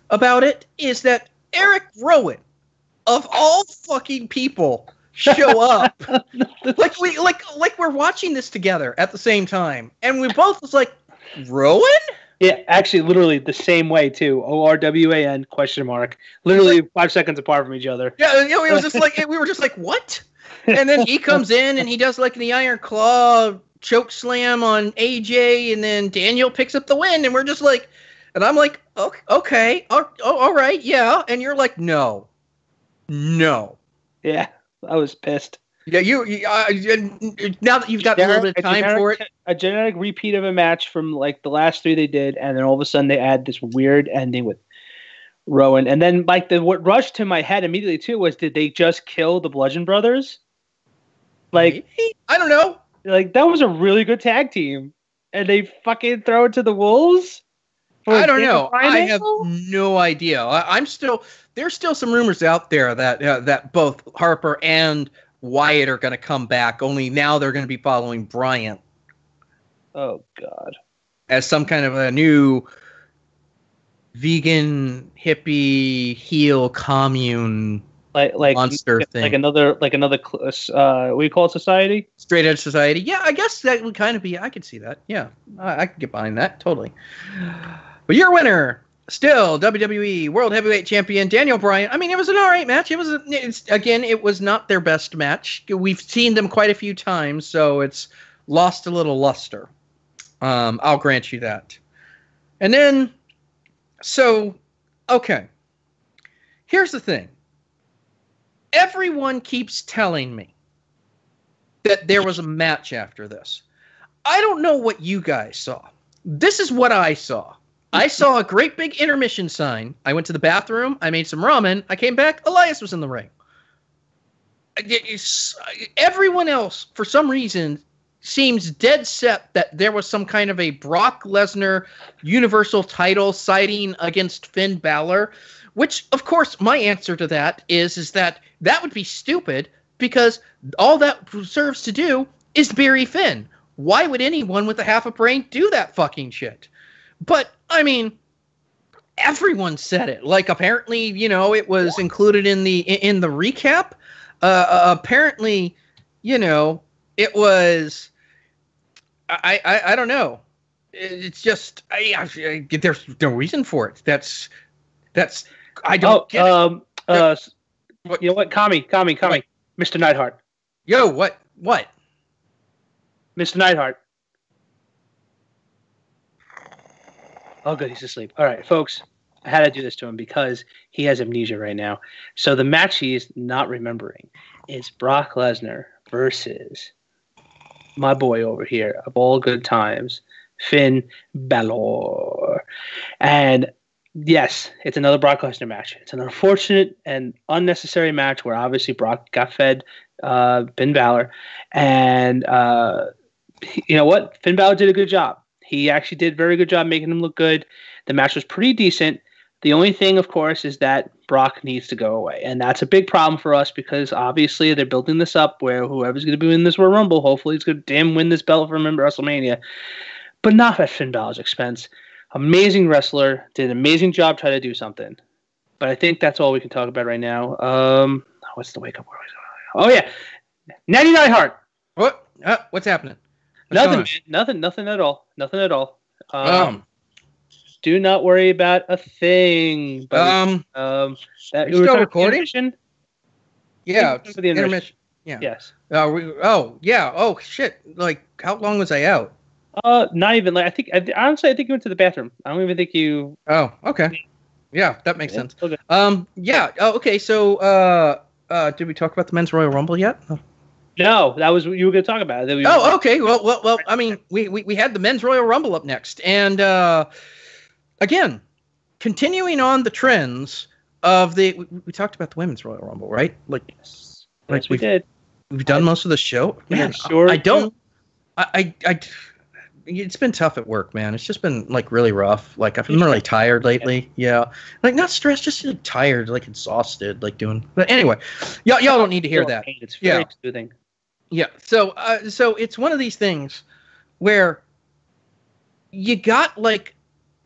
S2: about it is that Eric Rowan, of all fucking people, show up like we're watching this together at the same time, and we both was like, Rowan?
S1: Yeah, actually, literally the same way too. ORWAN question mark. Literally 5 seconds apart from each other.
S2: Yeah, it was just like we were just like, what? And then he comes in and he does like the Iron Claw choke slam on AJ, and then Daniel picks up the win, and we're just like, and I'm like, okay, all right, yeah, and you're like, no.
S1: Yeah, I was pissed.
S2: Yeah, now that you've got a little bit of time for it,
S1: a generic repeat of a match from like the last 3 they did, and then all of a sudden they add this weird ending with Rowan, and then like what rushed to my head immediately too was, did they just kill the Bludgeon Brothers? Like,
S2: maybe? I don't know.
S1: Like, that was a really good tag team, and they fucking throw it to the wolves.
S2: I don't know. I have no idea. There's still some rumors out there that both Harper and Wyatt are going to come back, only now they're going to be following Bryant.
S1: Oh, God.
S2: As some kind of a new vegan, hippie, heel commune monster thing.
S1: Like another what do you call it, society?
S2: Straight edge society. Yeah, I guess that would kind of be, I could see that. Yeah, I could get behind that, totally. But your winner, still WWE World Heavyweight Champion Daniel Bryan. I mean, it was an all right match. It was not their best match. We've seen them quite a few times, so it's lost a little luster. I'll grant you that. And then, okay. Here's the thing. Everyone keeps telling me that there was a match after this. I don't know what you guys saw. This is what I saw. I saw a great big intermission sign. I went to the bathroom. I made some ramen. I came back. Elias was in the ring. Everyone else, for some reason, seems dead set that there was some kind of a Brock Lesnar Universal title sighting against Finn Balor, which, of course, my answer to that is that would be stupid, because all that serves to do is bury Finn. Why would anyone with a half a brain do that fucking shit? But, I mean, everyone said it. Like, apparently, it was included in the recap. Apparently, it was... I don't know. It's just... there's no reason for it. That's... I don't get it.
S1: You know what? Kami. What? Mr. Neidhart.
S2: Yo, what?
S1: Mr. Neidhart. Oh, good. He's asleep. All right, folks. I had to do this to him because he has amnesia right now. So the match he's not remembering is Brock Lesnar versus my boy over here of all good times, Finn Balor. And yes, it's another Brock Lesnar match. It's an unfortunate and unnecessary match where obviously Brock got fed Finn Balor. And you know what? Finn Balor did a good job. He actually did a very good job making him look good. The match was pretty decent. The only thing, of course, is that Brock needs to go away. And that's a big problem for us because obviously they're building this up where whoever's going to be in this Royal Rumble, hopefully he's going to win this belt from WrestleMania. But not at Finn Balor's expense. Amazing wrestler, did an amazing job trying to do something. But I think that's all we can talk about right now. What's the wake up word? Oh yeah, Natty Neidhart.
S2: What? What's happening?
S1: Nothing at all. Do not worry about a thing. But,
S2: are you still recording? Yeah,
S1: for the intermission.
S2: Yeah.
S1: Yes.
S2: Yeah. Oh shit! Like, how long was I out?
S1: Not even like honestly, I think you went to the bathroom. I don't even think you.
S2: Oh, okay. Yeah, that makes sense.
S1: Okay.
S2: Yeah. Oh, okay. So, did we talk about the Men's Royal Rumble yet?
S1: No, that was what you were going to talk about.
S2: Okay. Well. I mean, we had the Men's Royal Rumble up next, and again, continuing on the trends of the. We talked about the Women's Royal Rumble, right?
S1: Yes, we did.
S2: We've done most of the show. Man,
S1: sure.
S2: I don't. It's been tough at work, man. It's just been like really rough. Like I've been really tired lately. Yeah. Like not stressed, just like, tired, like exhausted, like doing. But anyway, y'all don't need to hear that.
S1: It's very soothing.
S2: Yeah. So it's one of these things where you got like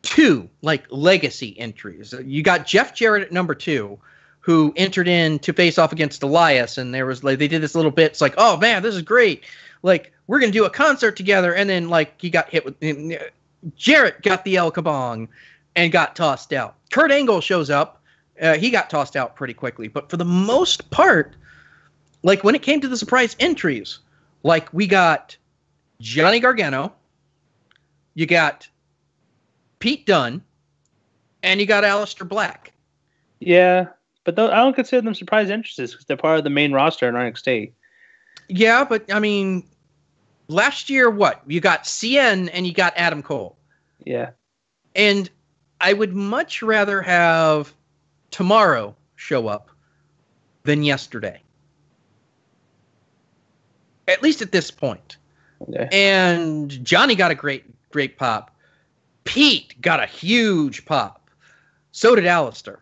S2: two like legacy entries. You got Jeff Jarrett at number 2, who entered in to face off against Elias, and there was like they did this little bit. It's like, oh man, this is great. Like we're gonna do a concert together, and then like he got hit with Jarrett got the El Kabong and got tossed out. Kurt Angle shows up. He got tossed out pretty quickly. But for the most part, like when it came to the surprise entries, like we got Johnny Gargano, you got Pete Dunne, and you got Aleister Black.
S1: Yeah, but I don't consider them surprise entrances because they're part of the main roster in NXT.
S2: Yeah, but I mean, last year, what? You got CN and you got Adam Cole.
S1: Yeah.
S2: And I would much rather have tomorrow show up than yesterday. At least at this point.
S1: Okay.
S2: And Johnny got a great pop. Pete got a huge pop. So did Aleister.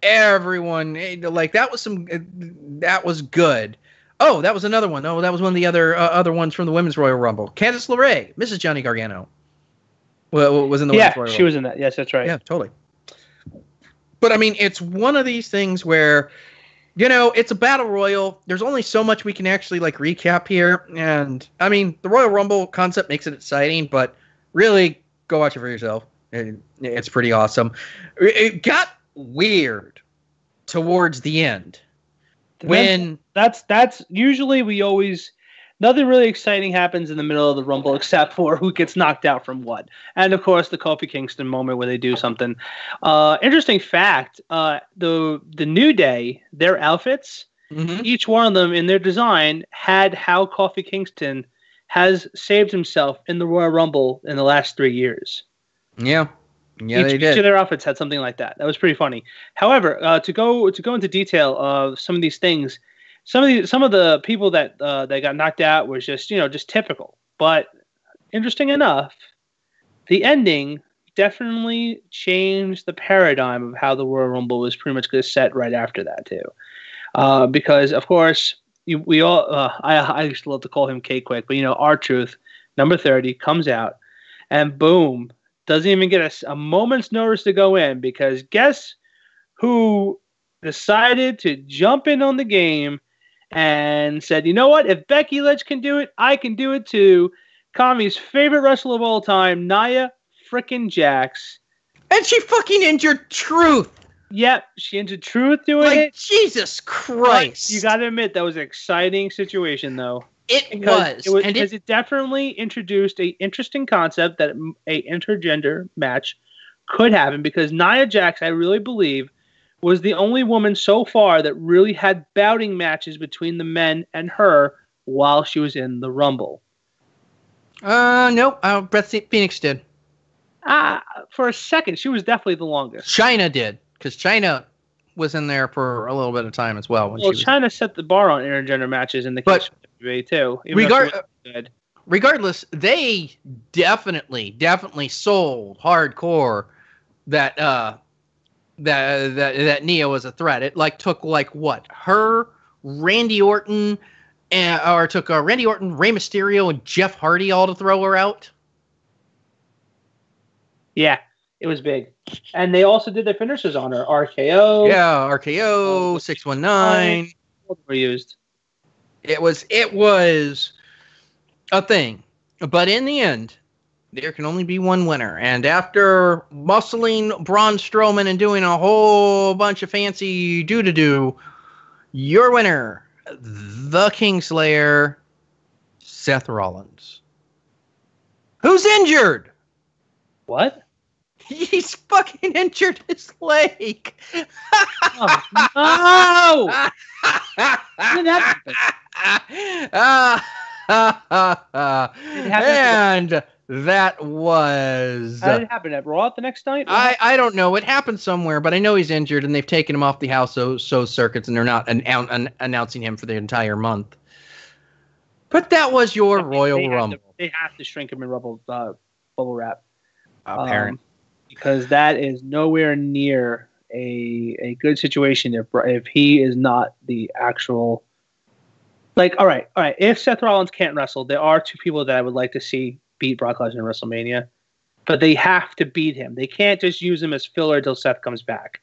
S2: Everyone, like, that was good. Oh, that was another one. Oh, that was one of the other ones from the Women's Royal Rumble. Candice LeRae, Mrs. Johnny Gargano, was in the Women's Royal Rumble.
S1: Yeah, she was in that. Yes, that's right.
S2: Yeah, totally. But, I mean, it's one of these things where, it's a battle royal. There's only so much we can actually, like, recap here. And, I mean, the Royal Rumble concept makes it exciting, but really, go watch it for yourself. It's pretty awesome. It got weird towards the end. When
S1: that's usually nothing really exciting happens in the middle of the Rumble except for who gets knocked out from what. And of course the Kofi Kingston moment where they do something. Interesting fact, the New Day, their outfits, each one of them in their design had how Kofi Kingston has saved himself in the Royal Rumble in the last 3 years.
S2: Yeah. Yeah, they did.
S1: Each of their outfits had something like that. That was pretty funny. However, to go into detail of some of these things, some of the people that got knocked out was just typical. But interesting enough, the ending definitely changed the paradigm of how the Royal Rumble was pretty much set right after that too. Because of course we all I used to love to call him K-Quick, but R-Truth, number 30, comes out and boom. Doesn't even get a moment's notice to go in because guess who decided to jump in on the game and said, you know what? If Becky Lynch can do it, I can do it too. Kami's favorite wrestler of all time, Nia frickin' Jax.
S2: And she fucking injured Truth.
S1: Yep, she injured Truth doing it.
S2: Jesus Christ.
S1: But you got to admit, that was an exciting situation, though.
S2: It was.
S1: Because it definitely introduced an interesting concept that a intergender match could happen because Nia Jax, I really believe, was the only woman so far that really had bouting matches between the men and her while she was in the Rumble.
S2: No, Beth Phoenix did.
S1: For a second, she was definitely the longest.
S2: Chyna did, because Chyna was in there for a little bit of time as well.
S1: Chyna set the bar on intergender matches in the case of WWE too.
S2: Regardless, they definitely sold hardcore that Nia was a threat. It took what? Her, Randy Orton, Rey Mysterio, and Jeff Hardy all to throw her out.
S1: Yeah, it was big. And they also did their finishers on her. RKO.
S2: Yeah, RKO, 619.
S1: Were used.
S2: It was a thing. But in the end, there can only be one winner. And after muscling Braun Strowman and doing a whole bunch of fancy do-to-do, your winner, the Kingslayer, Seth Rollins. Who's injured?
S1: What?
S2: He's fucking injured his leg.
S1: Oh, no! How did that happen?
S2: And that was...
S1: How did it happen? At Raw the next night?
S2: I don't know. It happened somewhere, but I know he's injured, and they've taken him off the House so circuits, and they're not announcing him for the entire month. But that was your Royal Rumble.
S1: They have to shrink him in bubble wrap.
S2: Apparent.
S1: Because that is nowhere near a good situation if he is not the actual... all right. If Seth Rollins can't wrestle, there are two people that I would like to see beat Brock Lesnar in WrestleMania. But they have to beat him. They can't just use him as filler until Seth comes back.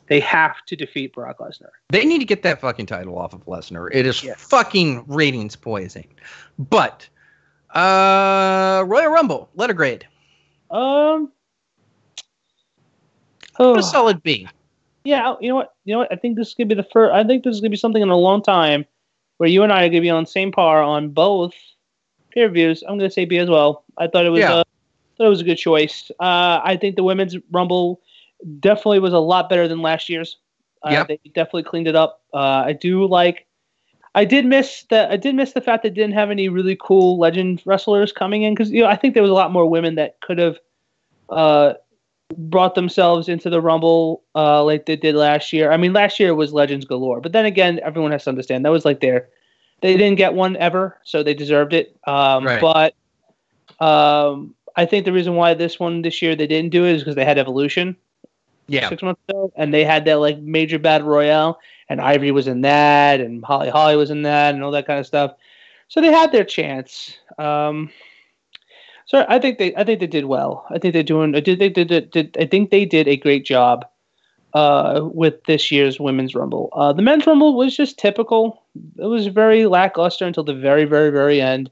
S1: They have to defeat Brock Lesnar.
S2: They need to get that fucking title off of Lesnar. It is fucking ratings poisoning. But, Royal Rumble, letter grade. A solid B.
S1: Yeah, you know what? I think this is gonna be the first. I think this is gonna be something in a long time where you and I are gonna be on the same par on both pay-per-views. I'm gonna say B as well. I thought it was a good choice. I think the women's Rumble definitely was a lot better than last year's. They definitely cleaned it up. I did miss the fact that they didn't have any really cool legend wrestlers coming in because I think there was a lot more women that could have brought themselves into the Rumble like they did last year. I mean, last year was legends galore, but then again, everyone has to understand that was like they didn't get one ever, so they deserved it.
S2: Right.
S1: But I think the reason why this year they didn't do it is because they had Evolution.
S2: Yeah.
S1: 6 months ago, and they had that like major battle royale, and Ivory was in that, and Holly was in that, and all that kind of stuff. So they had their chance. So I think they did well. I think they did a great job with this year's women's Rumble. The men's Rumble was just typical. It was very lackluster until the very, very, very end.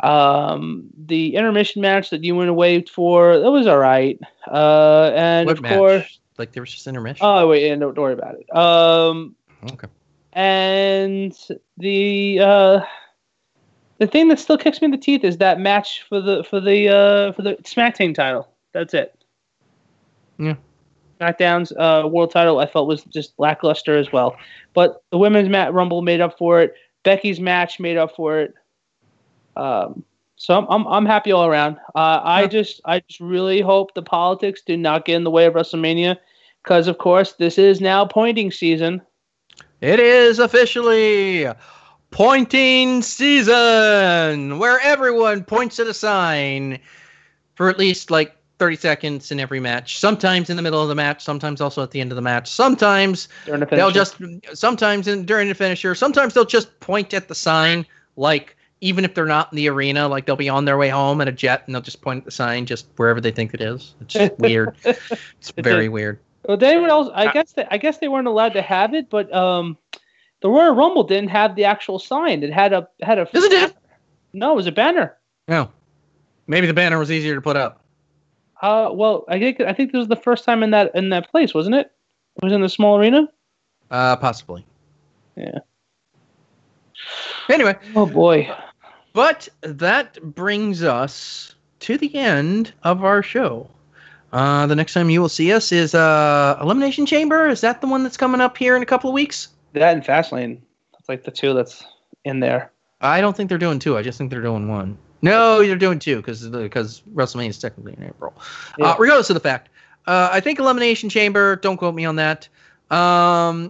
S1: The intermission match that you went away for, that was all right. And
S2: what
S1: of
S2: match?
S1: course,
S2: like there was just intermission.
S1: Oh wait, yeah, don't worry about it.
S2: Okay.
S1: And the thing that still kicks me in the teeth is that match for the Smack Team title. That's it.
S2: Yeah.
S1: SmackDown's world title I felt was just lackluster as well. But the women's Rumble made up for it. Becky's match made up for it. So I'm happy all around. I just really hope the politics do not get in the way of WrestleMania, because of course this is now pointing season.
S2: It is officially pointing season, where everyone points at a sign for at least like 30 seconds in every match. Sometimes in the middle of the match, sometimes also at the end of the match. Sometimes during the finisher. Sometimes they'll just point at the sign, like even if they're not in the arena, like they'll be on their way home in a jet and they'll just point at the sign just wherever they think it is. It's just weird. It's very weird.
S1: Well, anyone else? I guess they weren't allowed to have it, but the Royal Rumble didn't have the actual sign. It had a.
S2: Yes, it did.
S1: No, it was a banner.
S2: No, maybe the banner was easier to put up.
S1: Well, I think this was the first time in that place, wasn't it? It was in the small arena.
S2: Possibly.
S1: Yeah.
S2: Anyway.
S1: Oh boy.
S2: But that brings us to the end of our show. The next time you will see us is Elimination Chamber. Is that the one that's coming up here in a couple of weeks?
S1: That and Fastlane. That's like the two that's in there.
S2: I don't think they're doing two. I just think they're doing one. No, they're doing two because WrestleMania is technically in April. Yeah. Regardless of the fact, I think Elimination Chamber. Don't quote me on that.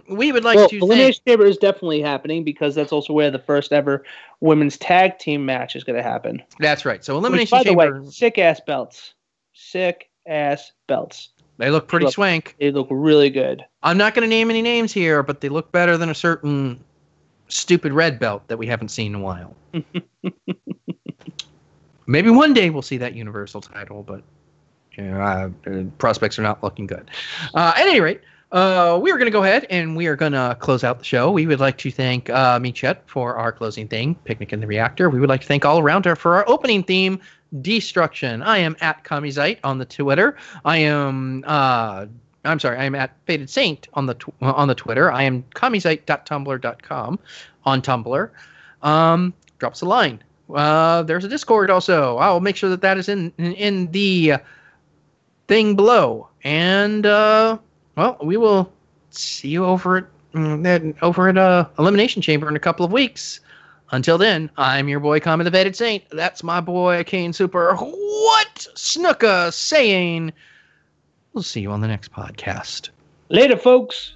S2: We would like to.
S1: Elimination Chamber is definitely happening because that's also where the first ever women's tag team match is going to happen.
S2: That's right. So Elimination Chamber.
S1: By the way, sick ass belts. They
S2: look pretty swank.
S1: They look really good.
S2: I'm not going to name any names here, but they look better than a certain stupid red belt that we haven't seen in a while. Maybe one day we'll see that Universal title, but prospects are not looking good. At any rate, we are going to go ahead and we are going to close out the show. We would like to thank me, Chet, for our closing thing, Picnic in the Reactor. We would like to thank All Arounder for our opening theme, Destruction. I am at Kamizite on the Twitter. I am at Faded Saint on the Twitter. I am kamizite.tumblr.com on Tumblr. Drop us a line. There's a Discord also. I'll make sure that is in the thing below. And we will see you over at Elimination Chamber in a couple of weeks. Until then, I'm your boy, Kami the Faded Saint. That's my boy, Kane Super. What Snuka saying? We'll see you on the next podcast.
S1: Later, folks.